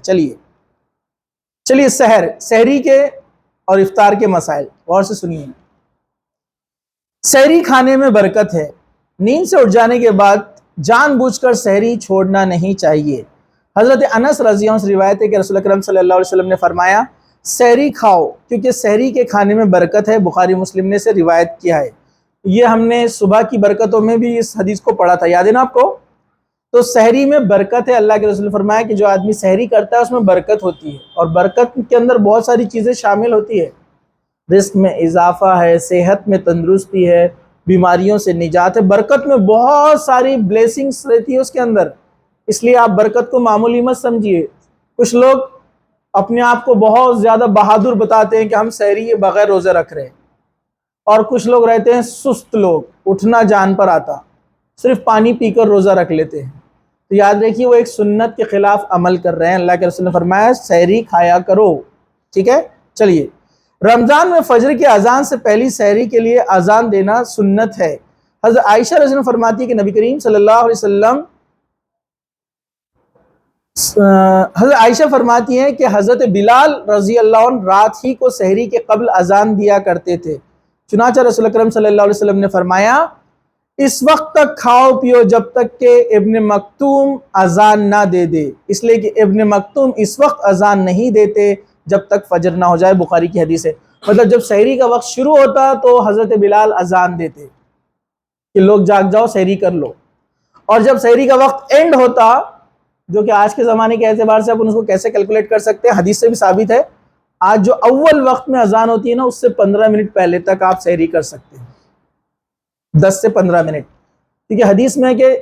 چلیے سحری کے اور افطار کے مسائل غور سے سنیے۔ سحری کھانے میں برکت ہے، نیند سے اٹھ جانے کے بعد جان بوجھ کر سحری چھوڑنا نہیں چاہیے۔ حضرت انس رضی اللہ عنہ سے روایت ہے کہ رسول اکرم صلی اللہ علیہ وسلم نے فرمایا سحری کھاؤ کیونکہ سحری کے کھانے میں برکت ہے، بخاری مسلم نے سے روایت کیا ہے۔ یہ ہم نے صبح کی برکتوں میں بھی اس حدیث کو پڑھا تھا، یاد ہے نا آپ کو؟ تو سحری میں برکت ہے، اللہ کے رسول نے فرمایا کہ جو آدمی سحری کرتا ہے اس میں برکت ہوتی ہے، اور برکت کے اندر بہت ساری چیزیں شامل ہوتی ہے، رزق میں اضافہ ہے، صحت میں تندرستی ہے، بیماریوں سے نجات ہے، برکت میں بہت ساری بلیسنگز رہتی ہے اس کے اندر، اس لیے آپ برکت کو معمولی مت سمجھیے۔ کچھ لوگ اپنے آپ کو بہت زیادہ بہادر بتاتے ہیں کہ ہم سحری کے بغیر روزے رکھ رہے ہیں، اور کچھ لوگ رہتے ہیں سست لوگ، اٹھنا جان پر آتا، صرف پانی پی کر روزہ رکھ لیتے ہیں، تو یاد رکھیے وہ ایک سنت کے خلاف عمل کر رہے ہیں۔ اللہ کے رسول نے فرمایا سحری کھایا کرو، ٹھیک ہے۔ چلیے رمضان میں فجر کی اذان سے پہلی سحری کے لیے اذان دینا سنت ہے۔ حضرت عائشہ رضی اللہ عنہا فرماتی ہے کہ نبی کریم صلی اللہ علیہ وسلم، حضرت عائشہ فرماتی ہیں کہ حضرت بلال رضی اللہ عنہ رات ہی کو سحری کے قبل اذان دیا کرتے تھے، چنانچہ رسول اکرم صلی اللہ علیہ وسلم نے فرمایا اس وقت تک کھاؤ پیو جب تک کہ ابن مکتوم اذان نہ دے دے، اس لیے کہ ابن مکتوم اس وقت اذان نہیں دیتے جب تک فجر نہ ہو جائے، بخاری کی حدیث ہے۔ مطلب جب سحری کا وقت شروع ہوتا تو حضرت بلال اذان دیتے کہ لوگ جاگ جاؤ سحری کر لو، اور جب سحری کا وقت اینڈ ہوتا، جو کہ آج کے زمانے کے اعتبار سے اپن اس کو کیسے کیلکولیٹ کر سکتے ہیں، حدیث سے بھی ثابت ہے، آج جو اول وقت میں اذان ہوتی ہے نا اس سے 15 منٹ پہلے تک آپ سحری کر سکتے ہیں، 10 سے 15 منٹ، کیونکہ حدیث میں ہے کہ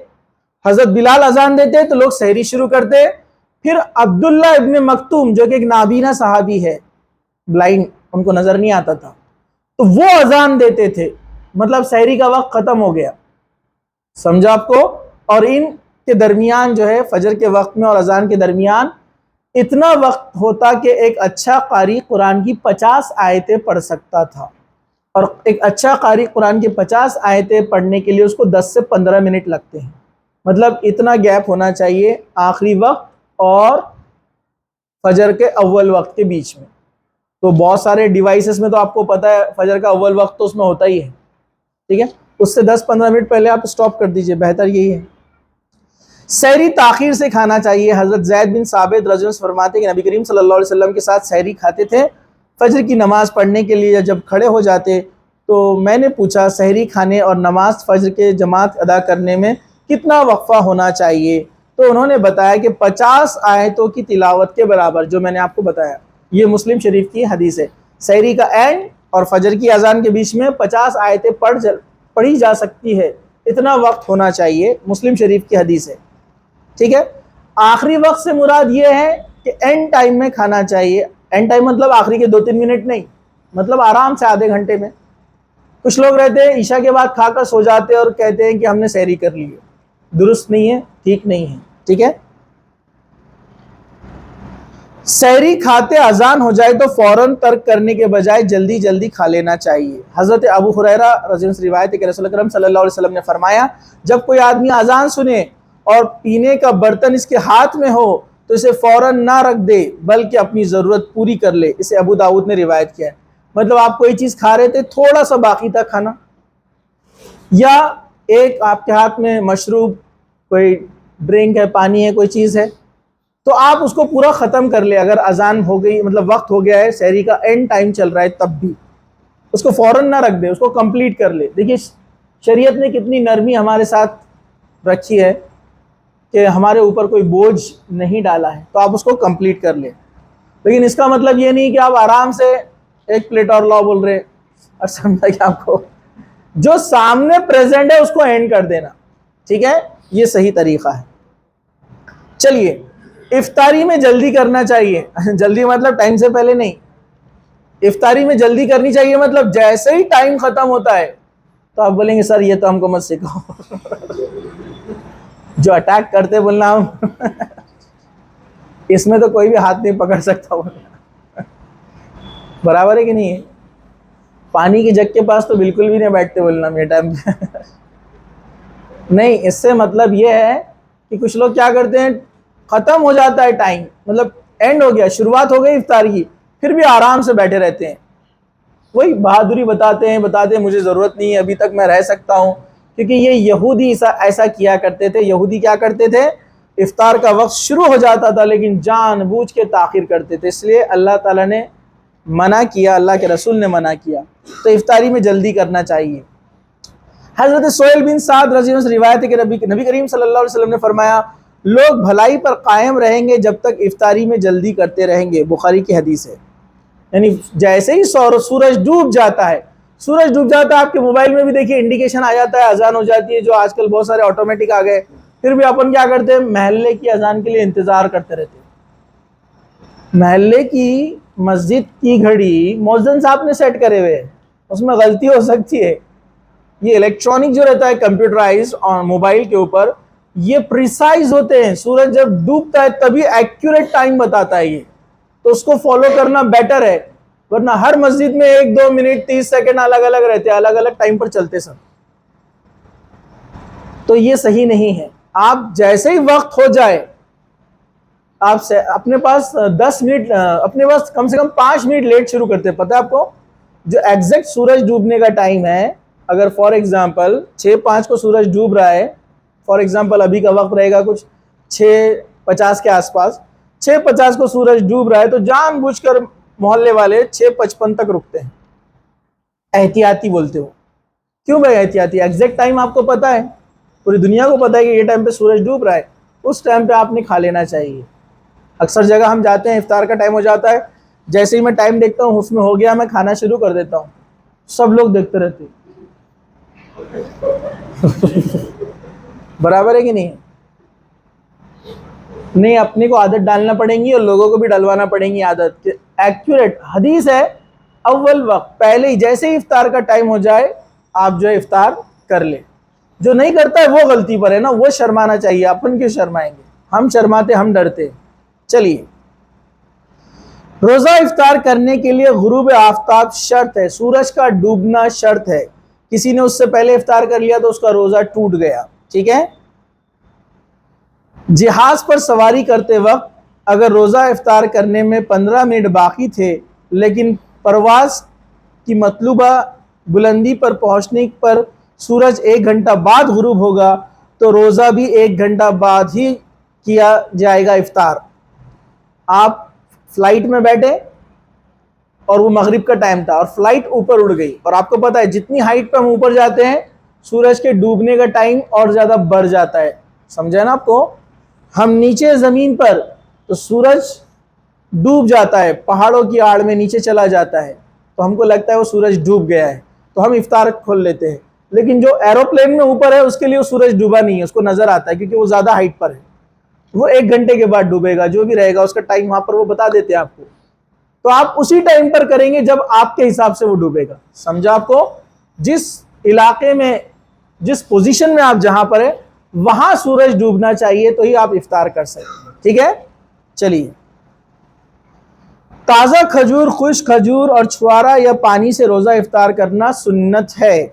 حضرت بلال اذان دیتے تو لوگ سحری شروع کرتے، پھر عبداللہ ابن مکتوم جو کہ ایک نابینا صحابی ہے، بلائنڈ، ان کو نظر نہیں آتا تھا، تو وہ اذان دیتے تھے، مطلب سحری کا وقت ختم ہو گیا، سمجھا آپ کو؟ اور ان کے درمیان جو ہے فجر کے وقت میں اور اذان کے درمیان اتنا وقت ہوتا کہ ایک اچھا قاری قرآن کی 50 آیتیں پڑھ سکتا تھا، اور ایک اچھا قاری قرآن کی 50 آیتیں پڑھنے کے لیے اس کو 10 سے 15 منٹ لگتے ہیں۔ مطلب اتنا گیپ ہونا چاہیے آخری وقت اور فجر کے اول وقت کے بیچ میں۔ تو بہت سارے ڈیوائسز میں تو آپ کو پتہ ہے فجر کا اول وقت تو اس میں ہوتا ہی ہے، ٹھیک ہے، اس سے 10-15 منٹ پہلے آپ سٹاپ کر دیجئے، بہتر یہی ہے۔ سحری تاخیر سے کھانا چاہیے۔ حضرت زید بن ثابت رضی اللہ عنہ فرماتے ہیں کہ نبی کریم صلی اللہ علیہ وسلم کے ساتھ سحری کھاتے تھے، فجر کی نماز پڑھنے کے لیے جب کھڑے ہو جاتے تو میں نے پوچھا سحری کھانے اور نماز فجر کے جماعت ادا کرنے میں کتنا وقفہ ہونا چاہیے؟ تو انہوں نے بتایا کہ 50 آیتوں کی تلاوت کے برابر، جو میں نے آپ کو بتایا، یہ مسلم شریف کی حدیث ہے۔ سحری کا اینڈ اور فجر کی اذان کے بیچ میں 50 آیتیں پڑھی جا سکتی ہے، اتنا وقت ہونا چاہیے، مسلم شریف کی حدیث ہے، ٹھیک ہے۔ آخری وقت سے مراد یہ ہے کہ اینڈ ٹائم میں کھانا چاہیے۔ اینڈ ٹائم مطلب آخری کے 2-3 منٹ نہیں، مطلب آرام سے آدھے گھنٹے میں۔ کچھ لوگ رہتے ہیں عشاء کے بعد کھا کر سو جاتے ہیں اور کہتے ہیں کہ ہم نے سحری کر لی ہے، درست نہیں ہے، ٹھیک نہیں ہے، ٹھیک ہے۔ سحری کھاتے اذان ہو جائے تو فوراً ترک کرنے کے بجائے جلدی جلدی کھا لینا چاہیے۔ حضرت ابو ہریرہ رضی اللہ عنہ روایت ہے کہ رسول اکرم صلی اللہ علیہ وسلم نے فرمایا جب کوئی آدمی اذان سنے اور پینے کا برتن اس کے ہاتھ میں ہو تو اسے فوراً نہ رکھ دے بلکہ اپنی ضرورت پوری کر لے۔ اسے ابو داؤد نے روایت کیا ہے۔ مطلب آپ کوئی چیز کھا رہے تھے، تھوڑا سا باقی تھا کھانا، یا ایک آپ کے ہاتھ میں مشروب، کوئی ڈرنک ہے، پانی ہے، کوئی چیز ہے، تو آپ اس کو پورا ختم کر لیں۔ اگر اذان ہو گئی، مطلب وقت ہو گیا ہے، سحری کا اینڈ ٹائم چل رہا ہے، تب بھی اس کو فوراً نہ رکھ دیں، اس کو کمپلیٹ کر لے۔ دیکھیے شریعت نے کتنی نرمی ہمارے ساتھ رکھی ہے کہ ہمارے اوپر کوئی بوجھ نہیں ڈالا ہے، تو آپ اس کو کمپلیٹ کر لیں۔ لیکن اس کا مطلب یہ نہیں کہ آپ آرام سے ایک پلیٹ اور لاؤ بول رہے، اور سمجھا کہ آپ کو جو سامنے پریزنٹ ہے اس کو اینڈ کر دینا، ٹھیک ہے، یہ صحیح طریقہ ہے۔ چلیے، افطاری میں جلدی کرنا چاہیے۔ جلدی مطلب ٹائم سے پہلے نہیں، افطاری میں جلدی کرنی چاہیے مطلب جیسے ہی ٹائم ختم ہوتا ہے تو آپ بولیں گے سر یہ تو ہم کو مت سکھاؤ، جو اٹیک کرتے بولنا ہم اس میں تو کوئی بھی ہاتھ نہیں پکڑ سکتا بولنا، برابر ہے کہ نہیں ہے؟ پانی کی جگ کے پاس تو بالکل بھی نہیں بیٹھتے بولنا یہ ٹائم پہ نہیں، اس سے مطلب یہ ہے کہ کچھ لوگ کیا کرتے ہیں، ختم ہو جاتا ہے ٹائم، مطلب اینڈ ہو گیا، شروعات ہو گئی افطار کی، پھر بھی آرام سے بیٹھے رہتے ہیں، وہی بہادری بتاتے ہیں مجھے ضرورت نہیں ہے، ابھی تک میں رہ سکتا ہوں، کیونکہ یہ یہودی ایسا کیا کرتے تھے۔ یہودی کیا کرتے تھے، افطار کا وقت شروع ہو جاتا تھا لیکن جان بوجھ کے تاخیر کرتے تھے، اس لیے اللہ تعالیٰ نے منع کیا، اللہ کے رسول نے منع کیا، تو افطاری میں جلدی کرنا چاہیے۔ حضرت سہیل بن سعد رضی اللہ عنہ سے روایت ہے کہ نبی کریم صلی اللہ علیہ وسلم نے فرمایا لوگ بھلائی پر قائم رہیں گے جب تک افطاری میں جلدی کرتے رہیں گے، بخاری کی حدیث ہے۔ یعنی جیسے ہی سورج ڈوب جاتا ہے، آپ کے موبائل میں بھی دیکھیے انڈیکیشن آ جاتا ہے، اذان ہو جاتی ہے، جو آج کل بہت سارے آٹومیٹک آ گئے، پھر بھی اپن کیا کرتے ہیں، محلے کی اذان کے لیے انتظار کرتے رہتے ہیں۔ محلے کی مسجد کی گھڑی مؤذن صاحب نے سیٹ کرے ہوئے، اس میں غلطی ہو سکتی ہے۔ یہ الیکٹرانک جو رہتا ہے کمپیوٹرائز موبائل کے اوپر، یہ پریسائز ہوتے ہیں، سورج جب ڈوبتا ہے تبھی ایکوریٹ ٹائم بتاتا ہے، یہ تو اس کو فالو کرنا بیٹر ہے، ورنہ ہر مسجد میں 1-2 منٹ 30 سیکنڈ الگ الگ رہتے ہیں، الگ الگ ٹائم پر چلتے سب، تو یہ صحیح نہیں ہے۔ آپ جیسے ہی وقت ہو جائے، آپ سے اپنے پاس 10 منٹ، اپنے پاس کم سے کم 5 منٹ لیٹ شروع کرتے ہیں۔ پتہ ہے آپ کو جو ایگزیکٹ سورج ڈوبنے کا ٹائم ہے، اگر فار ایگزامپل 6:05 کو سورج ڈوب رہا ہے، فار ایگزامپل ابھی کا وقت رہے گا کچھ 6:50 کے آس پاس، 6:50 کو سورج ڈوب رہا ہے تو جان بوجھ کر محلے والے 6:55 تک رکتے ہیں، احتیاطی بولتے ہو۔ کیوں بھائی احتیاطی؟ ایگزیکٹ ٹائم آپ کو پتا ہے، پوری دنیا کو پتا ہے کہ یہ ٹائم پہ سورج ڈوب رہا ہے، اس ٹائم پہ آپ نے کھا لینا چاہیے۔ اکثر جگہ ہم جاتے ہیں، افطار کا ٹائم ہو جاتا ہے، جیسے ہی میں ٹائم دیکھتا ہوں اس میں ہو گیا، میں کھانا شروع کر دیتا ہوں، سب لوگ دیکھتے رہتے ہیں برابر ہے کہ نہیں؟ نہیں، اپنے کو عادت ڈالنا پڑیں گی اور لوگوں کو بھی ڈلوانا پڑیں گی عادت کہ ایکوریٹ۔ حدیث ہے اول وقت، پہلے ہی جیسے ہی افطار کا ٹائم ہو جائے آپ جو ہے افطار کر لیں. جو نہیں کرتا ہے وہ غلطی پر ہے نا, وہ شرمانا چاہیے, اپن کیوں شرمائیں گے, ہم شرماتے ہم ڈرتے. چلیے, روزہ افطار کرنے کے لیے غروب آفتاب شرط ہے, سورج کا ڈوبنا شرط ہے. کسی نے اس سے پہلے افطار کر لیا تو اس کا روزہ ٹوٹ گیا. ٹھیک ہے. جہاز پر سواری کرتے وقت اگر روزہ افطار کرنے میں 15 منٹ باقی تھے لیکن پرواز کی مطلوبہ بلندی پر پہنچنے پر سورج 1 گھنٹہ بعد غروب ہوگا تو روزہ بھی 1 گھنٹہ بعد ہی کیا جائے گا افطار. آپ فلائٹ میں بیٹھے اور وہ مغرب کا ٹائم تھا اور فلائٹ اوپر اڑ گئی, اور آپ کو پتا ہے جتنی ہائٹ پہ ہم اوپر جاتے ہیں سورج کے ڈوبنے کا ٹائم اور زیادہ بڑھ جاتا ہے. سمجھا نا آپ کو؟ ہم نیچے زمین پر تو سورج ڈوب جاتا ہے, پہاڑوں کی آڑ میں نیچے چلا جاتا ہے, تو ہم کو لگتا ہے وہ سورج ڈوب گیا ہے تو ہم افطار کھول لیتے ہیں. لیکن جو ایروپلین میں اوپر ہے اس کے لیے وہ سورج ڈوبا نہیں ہے, اس کو نظر آتا ہے کیونکہ وہ زیادہ ہائٹ پر ہے. وہ 1 گھنٹے کے بعد ڈوبے گا, جو بھی رہے گا اس کا ٹائم وہاں پر وہ بتا دیتے ہیں آپ کو. تو آپ اسی ٹائم پر کریں گے جب آپ کے حساب سے وہ ڈوبے گا. سمجھا آپ کو؟ جس علاقے میں, جس پوزیشن میں آپ جہاں پر ہے وہاں سورج ڈوبنا چاہیے تو ہی آپ افطار کر سکتے. ٹھیک ہے. چلیے, تازہ کھجور, خشک کھجور اور چھوارا یا پانی سے روزہ افطار کرنا سنت ہے.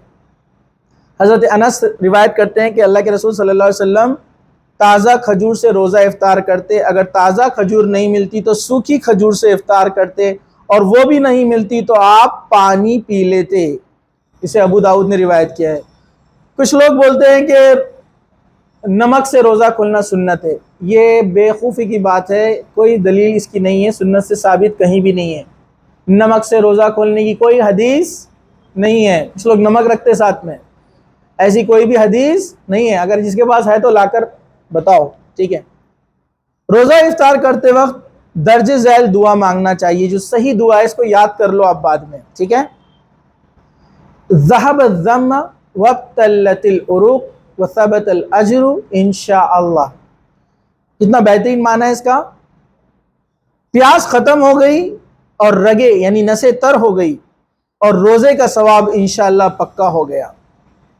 حضرت انس روایت کرتے ہیں کہ اللہ کے رسول صلی اللہ علیہ وسلم تازہ کھجور سے روزہ افطار کرتے. اگر تازہ کھجور نہیں ملتی تو سوکھی کھجور سے افطار کرتے, اور وہ بھی نہیں ملتی تو آپ پانی پی لیتے. اسے ابو داؤد نے روایت کیا ہے. کچھ لوگ بولتے ہیں کہ نمک سے روزہ کھولنا سنت ہے. یہ بیوقوفی کی بات ہے, کوئی دلیل اس کی نہیں ہے, سنت سے ثابت کہیں بھی نہیں ہے. نمک سے روزہ کھولنے کی کوئی حدیث نہیں ہے. کچھ لوگ نمک رکھتے ساتھ میں, ایسی کوئی بھی حدیث نہیں ہے. اگر جس کے پاس ہے تو لا کر بتاؤ. ٹھیک ہے. روزہ افطار کرتے وقت درج ذیل دعا مانگنا چاہیے, جو صحیح دعا ہے اس کو یاد کر لو آپ بعد میں. ٹھیک ہے. ذهب الظم وابتلت العروق وثبت الاجر انشاءاللہ. کتنا بہترین معنی ہے اس کا. پیاس ختم ہو گئی اور رگے یعنی نسیں تر ہو گئی اور روزے کا ثواب انشاءاللہ پکا ہو گیا.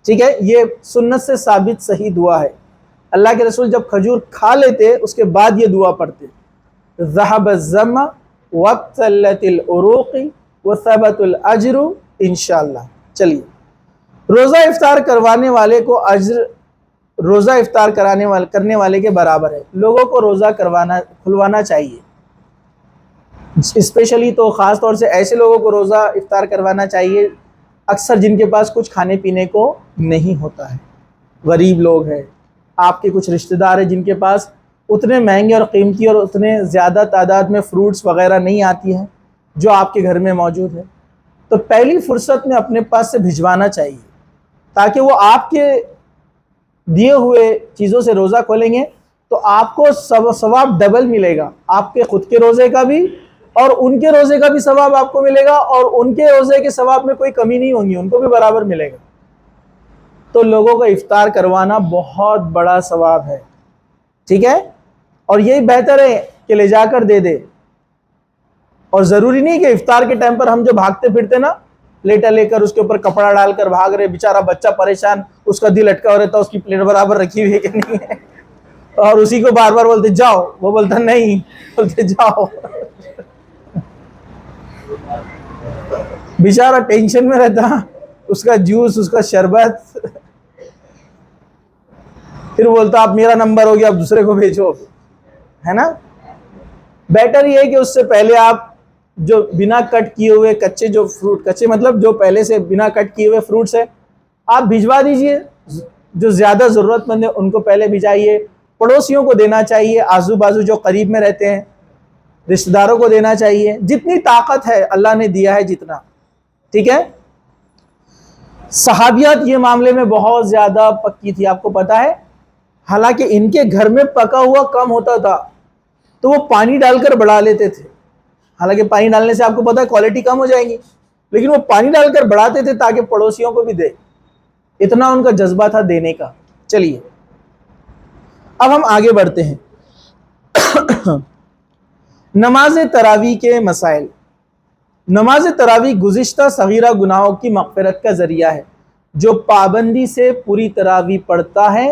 ٹھیک ہے. یہ سنت سے ثابت صحیح دعا ہے. اللہ کے رسول جب کھجور کھا لیتے اس کے بعد یہ دعا پڑھتے, ذهب الظم وابتلت العروق وثبت الاجر انشاءاللہ. چلیے, روزہ افطار کروانے والے کو اجر روزہ افطار کرنے والے کے برابر ہے. لوگوں کو روزہ کھلوانا چاہیے, اسپیشلی تو خاص طور سے ایسے لوگوں کو روزہ افطار کروانا چاہیے اکثر جن کے پاس کچھ کھانے پینے کو نہیں ہوتا ہے. غریب لوگ ہیں, آپ کے کچھ رشتہ دار ہیں جن کے پاس اتنے مہنگے اور قیمتی اور اتنے زیادہ تعداد میں فروٹس وغیرہ نہیں آتی ہیں جو آپ کے گھر میں موجود ہے, تو پہلی فرصت میں اپنے پاس سے بھجوانا چاہیے تاکہ وہ آپ کے دیے ہوئے چیزوں سے روزہ کھولیں گے تو آپ کو ثواب ڈبل ملے گا. آپ کے خود کے روزے کا بھی اور ان کے روزے کا بھی ثواب آپ کو ملے گا, اور ان کے روزے کے ثواب میں کوئی کمی نہیں ہوگی, ان کو بھی برابر ملے گا. تو لوگوں کا افطار کروانا بہت بڑا ثواب ہے. ٹھیک ہے. اور یہی بہتر ہے کہ لے جا کر دے دے, اور ضروری نہیں کہ افطار کے ٹائم پر ہم جو بھاگتے پھرتے نا پلیٹا لے کر اس کے اوپر کپڑا ڈال کر بھاگ رہے, بیچارہ بچہ پریشان, اس کا دل اٹکا ہو رہتا ہے اس کی پلیٹ برابر رکھی ہوئی ہے کہ نہیں ہے, اور اسی کو بار بار بولتے جاؤ, وہ بولتا نہیں, بولتے جاؤ. بیچارہ ٹینشن میں رہتا, اس کا جوس, اس کا شربت, پھر بولتا اب میرا نمبر ہو گیا اب دوسرے کو بھیجو, ہے نا. بیٹر یہ ہے کہ اس سے پہلے آپ جو بنا کٹ کیے ہوئے کچے جو فروٹ, کچے مطلب جو پہلے سے بنا کٹ کیے ہوئے فروٹس ہیں, آپ بھجوا دیجئے. جو زیادہ ضرورت مند ہیں ان کو پہلے بھجائیے, پڑوسیوں کو دینا چاہیے, آزو بازو جو قریب میں رہتے ہیں رشتہ داروں کو دینا چاہیے, جتنی طاقت ہے اللہ نے دیا ہے جتنا. ٹھیک ہے. صحابیات یہ معاملے میں بہت زیادہ پکی تھی, آپ کو پتا ہے. حالانکہ ان کے گھر میں پکا ہوا کم ہوتا تھا تو وہ پانی ڈال کر بڑھا لیتے تھے. حالانکہ پانی ڈالنے سے آپ کو پتا ہے کوالٹی کم ہو جائے گی, لیکن وہ پانی ڈال کر بڑھاتے تھے تاکہ پڑوسیوں کو بھی دے. اتنا ان کا جذبہ تھا دینے کا. چلیے اب ہم آگے بڑھتے ہیں. نماز تراویح کے مسائل. نماز تراویح گزشتہ صغیرہ گناہوں کی مغفرت کا ذریعہ ہے. جو پابندی سے پوری تراویح پڑھتا ہے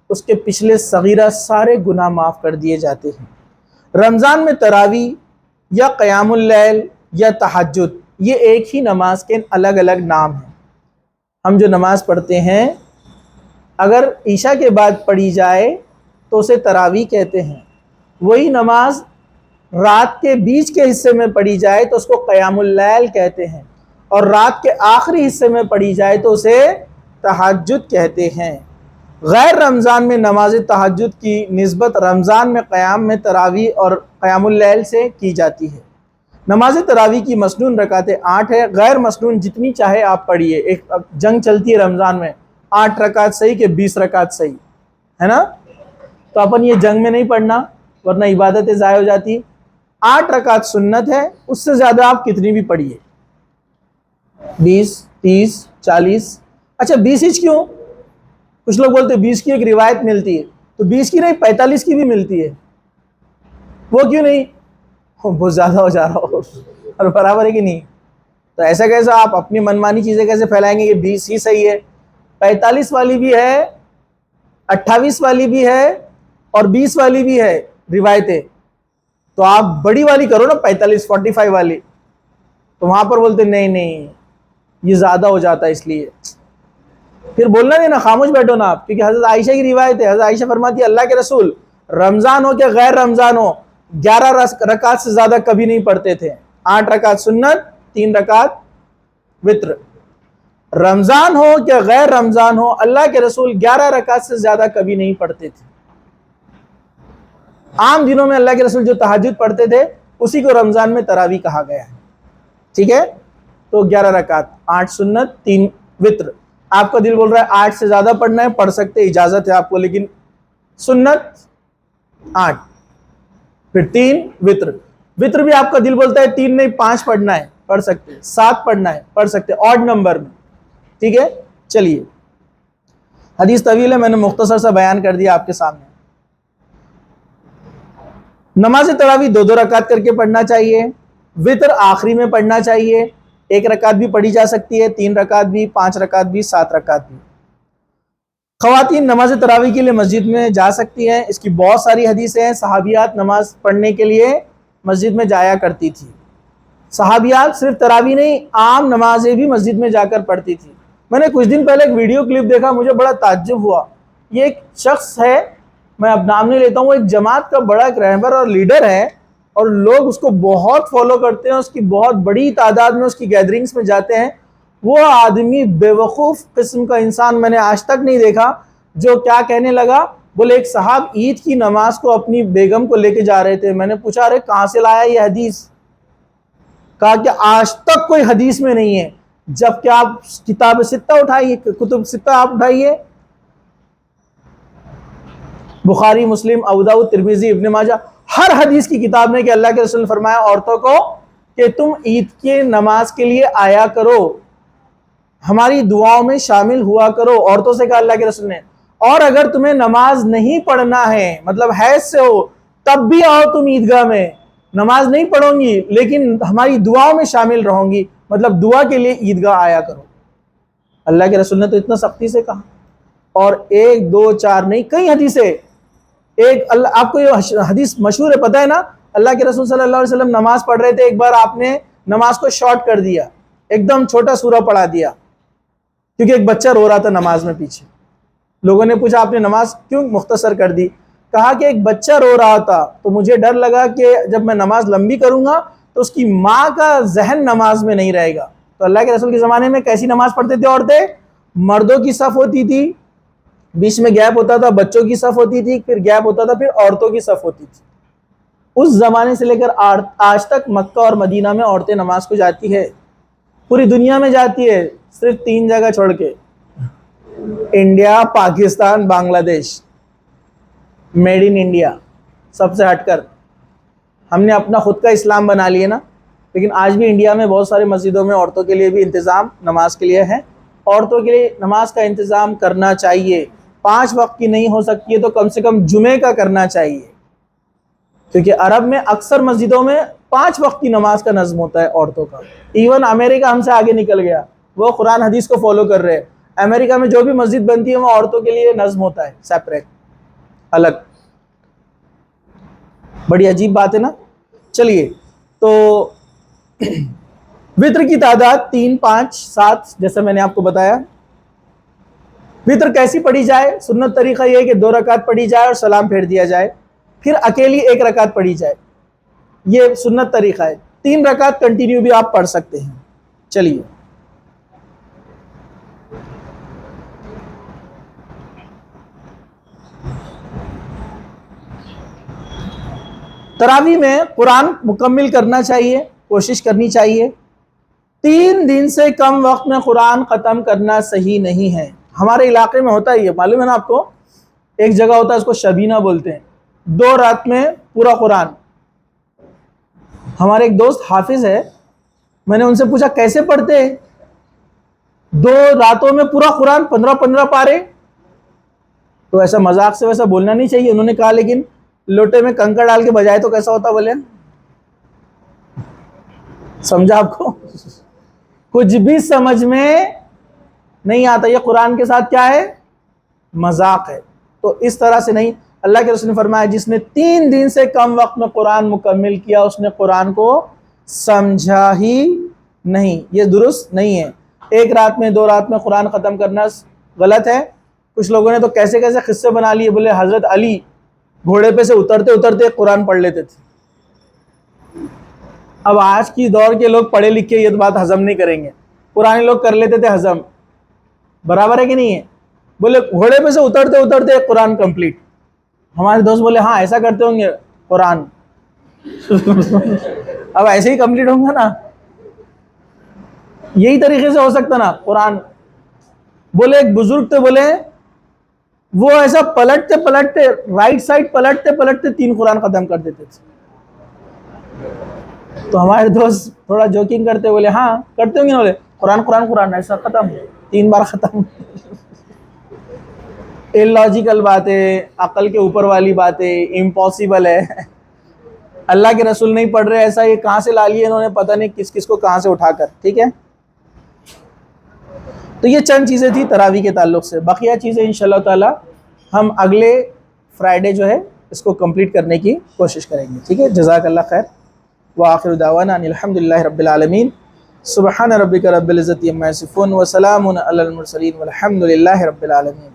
اس کے پچھلے صغیرہ سارے گناہ معاف کر دیے جاتے ہیں۔ رمضان میں تراویح یا قیام اللیل یا تہجد یہ ایک ہی نماز کے الگ الگ نام ہیں۔ ہم جو نماز پڑھتے ہیں اگر عشاء کے بعد پڑھی جائے تو اسے تراویح کہتے ہیں، وہی نماز رات کے بیچ کے حصے میں پڑھی جائے تو اس کو قیام اللیل کہتے ہیں، اور رات کے آخری حصے میں پڑھی جائے تو اسے تہجد کہتے ہیں۔ غیر رمضان میں نماز تہجد کی نسبت رمضان میں قیام میں تراویح اور قیام اللیل سے کی جاتی ہے۔ نماز تراویح کی مسنون رکعتیں 8 ہے، غیر مسنون جتنی چاہے آپ پڑھیے۔ ایک جنگ چلتی ہے رمضان میں، 8 رکعت صحیح کہ 20 رکعت صحیح ہے نا، تو اپن یہ جنگ میں نہیں پڑھنا ورنہ عبادتیں ضائع ہو جاتی۔ 8 رکعت سنت ہے، اس سے زیادہ آپ کتنی بھی پڑھیے، 20 30 40۔ اچھا 20 ہی کیوں؟ کچھ لوگ بولتے ہیں 20 کی ایک روایت ملتی ہے، تو 20 کی نہیں 45 کی بھی ملتی ہے، وہ کیوں نہیں؟ بہت زیادہ ہو جا رہا ہو اور برابر ہے کہ نہیں؟ تو ایسا کیسا آپ اپنی منمانی چیزیں کیسے پھیلائیں گے کہ 20 ہی صحیح ہے؟ 45 والی بھی ہے، 28 والی بھی ہے اور 20 والی بھی ہے روایتیں، تو آپ بڑی والی کرو نا 45 45 والی، تو وہاں پر بولتے نہیں یہ زیادہ ہو جاتا ہے، اس لیے پھر بولنا نہیں نا، خاموش بیٹھو نا آپ، کیونکہ حضرت عائشہ کی روایت ہے، حضرت عائشہ فرماتی ہے اللہ کے رسول رمضان ہو کہ غیر رمضان ہو 11 رکعت سے زیادہ کبھی نہیں پڑھتے تھے، 8 رکعت سنت 3 رکعت وتر۔ رمضان ہو کہ غیر رمضان ہو اللہ کے رسول 11 رکعت سے زیادہ کبھی نہیں پڑھتے تھے۔ عام دنوں میں اللہ کے رسول جو تہجد پڑھتے تھے اسی کو رمضان میں تراویح کہا گیا ہے، ٹھیک ہے؟ تو 11 رکعت 8 سنت 3 وتر۔ آپ کا دل بول رہا ہے 8 سے زیادہ پڑھنا ہے، پڑھ سکتے، اجازت ہے آپ کو، لیکن سنت 8 پھر 3 وتر۔ وتر بھی آپ کا دل بولتا ہے 3 نہیں 5 پڑھنا ہے، پڑھ سکتے، 7 پڑھنا ہے پڑھ سکتے، آڈ نمبر میں، ٹھیک ہے؟ چلیے، حدیث طویل ہے، میں نے مختصر سا بیان کر دیا آپ کے سامنے۔ نماز تراویح 2 رکعت کر کے پڑھنا چاہیے، وتر آخری میں پڑھنا چاہیے، 1 رکعت بھی پڑھی جا سکتی ہے، 3 رکعت بھی، 5 رکعت بھی، 7 رکعت بھی۔ خواتین نماز تراویح کے لیے مسجد میں جا سکتی ہیں، اس کی بہت ساری حدیثیں ہیں۔ صحابیات نماز پڑھنے کے لیے مسجد میں جایا کرتی تھی، صحابیات صرف تراویح نہیں عام نمازیں بھی مسجد میں جا کر پڑھتی تھی۔ میں نے کچھ دن پہلے ایک ویڈیو کلپ دیکھا، مجھے بڑا تعجب ہوا۔ یہ ایک شخص ہے، میں اب نام نہیں لیتا ہوں، وہ ایک جماعت کا بڑا ایک رہبر اور لیڈر ہے، اور لوگ اس کو بہت فالو کرتے ہیں، اس کی بہت بڑی تعداد میں اس کی گیدرنگز میں جاتے ہیں۔ وہ آدمی بے وقوف قسم کا انسان میں نے آج تک نہیں دیکھا، جو کیا کہنے لگا، بولے ایک صاحب عید کی نماز کو اپنی بیگم کو لے کے جا رہے تھے، میں نے پوچھا ارے کہاں سے لایا یہ حدیث؟ کہا کہ آج تک کوئی حدیث میں نہیں ہے، جب کہ آپ کتاب ستہ اٹھائیے، کتب ستہ آپ اٹھائیے، بخاری، مسلم، ابو داؤد، ترمذی، ابن ماجہ، ہر حدیث کی کتاب میں کہ اللہ کے رسول نے فرمایا عورتوں کو کہ تم عید کے نماز کے لیے آیا کرو، ہماری دعاؤں میں شامل ہوا کرو، عورتوں سے کہا اللہ کے رسول نے، اور اگر تمہیں نماز نہیں پڑھنا ہے، مطلب حیض سے ہو، تب بھی آؤ تم عیدگاہ میں، نماز نہیں پڑھوں گی لیکن ہماری دعاؤں میں شامل رہوں گی، مطلب دعا کے لیے عیدگاہ آیا کرو۔ اللہ کے رسول نے تو اتنا سختی سے کہا، اور 1 2 4 نہیں، کئی حدیثیں۔ ایک آپ کو یہ حدیث مشہور ہے، پتہ ہے نا، اللہ کے رسول صلی اللہ علیہ وسلم نماز پڑھ رہے تھے، ایک بار آپ نے نماز کو شارٹ کر دیا، ایک دم چھوٹا سورہ پڑھا دیا، کیونکہ ایک بچہ رو رہا تھا نماز میں پیچھے۔ لوگوں نے پوچھا آپ نے نماز کیوں مختصر کر دی؟ کہا کہ ایک بچہ رو رہا تھا تو مجھے ڈر لگا کہ جب میں نماز لمبی کروں گا تو اس کی ماں کا ذہن نماز میں نہیں رہے گا۔ تو اللہ کے رسول کے زمانے میں کیسی نماز پڑھتے تھے عورتیں؟ مردوں کی صف ہوتی تھی، بیچ میں گیپ ہوتا تھا، بچوں کی صف ہوتی تھی، پھر گیپ ہوتا تھا، پھر عورتوں کی صف ہوتی تھی۔ اس زمانے سے لے کر آج تک مکہ اور مدینہ میں عورتیں نماز کو جاتی ہے، پوری دنیا میں جاتی ہے، صرف 3 جگہ چھوڑ کے، انڈیا، پاکستان، بنگلہ دیش، میڈ ان انڈیا، سب سے ہٹ کر ہم نے اپنا خود کا اسلام بنا لیے نا۔ لیکن آج بھی انڈیا میں بہت سارے مسجدوں میں عورتوں کے لیے بھی انتظام نماز کے لیے ہے، عورتوں کے لیے نماز کا انتظام کرنا چاہیے، 5 وقت کی نہیں ہو سکتی ہے تو کم سے کم جمعے کا کرنا چاہیے، کیونکہ عرب میں اکثر مسجدوں میں 5 وقت کی نماز کا نظم ہوتا ہے عورتوں کا۔ ایون امریکہ ہم سے آگے نکل گیا، وہ قرآن حدیث کو فالو کر رہے ہیں، امریکہ میں جو بھی مسجد بنتی ہے وہ عورتوں کے لیے نظم ہوتا ہے سیپریٹ، الگ. بڑی عجیب بات ہے نا. چلیے، تو وطر کی تعداد 3 5 7 جیسا میں نے آپ کو بتایا. وطر کیسی پڑھی جائے؟ سنت طریقہ یہ ہے کہ 2 رکعت پڑھی جائے اور سلام پھیر دیا جائے، پھر اکیلی 1 رکعت پڑھی جائے. یہ سنت طریقہ ہے. 3 رکعت کنٹینیو بھی آپ پڑھ سکتے ہیں. چلیے، تراویح میں قرآن مکمل کرنا چاہیے، کوشش کرنی چاہیے. 3 دن سے کم وقت میں قرآن ختم کرنا صحیح نہیں ہے. ہمارے علاقے میں ہوتا ہی ہے، معلوم ہے نا آپ کو. ایک جگہ ہوتا ہے اس کو شبینہ بولتے ہیں، 2 رات میں پورا قرآن. ہمارے ایک دوست حافظ ہے، میں نے ان سے پوچھا کیسے پڑھتے ہیں؟ 2 راتوں میں پورا قرآن 15 پارے. تو ایسا مذاق سے ویسا بولنا نہیں چاہیے. انہوں نے کہا لیکن لوٹے میں کنکر ڈال کے بجائے تو کیسا ہوتا؟ بولے سمجھا آپ کو؟ کچھ بھی سمجھ میں نہیں آتا. یہ قرآن کے ساتھ کیا ہے؟ مذاق ہے. تو اس طرح سے نہیں. اللہ کے رسول نے فرمایا جس نے 3 دن سے کم وقت میں قرآن مکمل کیا اس نے قرآن کو سمجھا ہی نہیں. یہ درست نہیں ہے. 1 رات میں 2 رات میں قرآن ختم کرنا غلط ہے. کچھ لوگوں نے تو کیسے کیسے قصے بنا لیے. بولے حضرت علی گھوڑے پہ سے اترتے اترتے قرآن پڑھ لیتے تھے. اب آج کی دور کے لوگ پڑھے لکھے یہ بات ہضم نہیں کریں گے. پرانے لوگ کر لیتے تھے ہضم. برابر ہے کہ نہیں ہے؟ بولے گھوڑے پہ سے اترتے اترتے قرآن کمپلیٹ. ہمارے دوست بولے ہاں ایسا کرتے ہوں گے قرآن. اب ایسے ہی کمپلیٹ ہوں گا نا. یہی طریقے سے ہو سکتا نا قرآن. بولے ایک بزرگ تھے، بولے وہ ایسا پلٹتے پلٹتے رائٹ سائڈ پلٹتے پلٹتے 3 قرآن ختم کر دیتے تھے. تو ہمارے دوست تھوڑا جوکنگ کرتے بولے ہاں کرتے ہوں گے. بولے قرآن قرآن قرآن ایسا ختم 3 بار ختم. اللاجیکل باتیں، عقل کے اوپر والی باتیں، امپاسبل ہے. اللہ کے رسول نہیں پڑھ رہے ایسا. یہ کہاں سے لا لیے انہوں نے پتہ نہیں کس کس کو کہاں سے اٹھا کر. ٹھیک ہے، تو یہ چند چیزیں تھی تراویح کے تعلق سے. بقیہ چیزیں انشاءاللہ تعالی ہم اگلے فرائیڈے جو ہے اس کو کمپلیٹ کرنے کی کوشش کریں گے. ٹھیک ہے، جزاک اللہ خیر. وآخر دعوانا ان الحمدللہ رب العالمین. سبحان ربک رب العزت عما یصفون وسلام علی المرسلین والحمدللہ رب العالمین.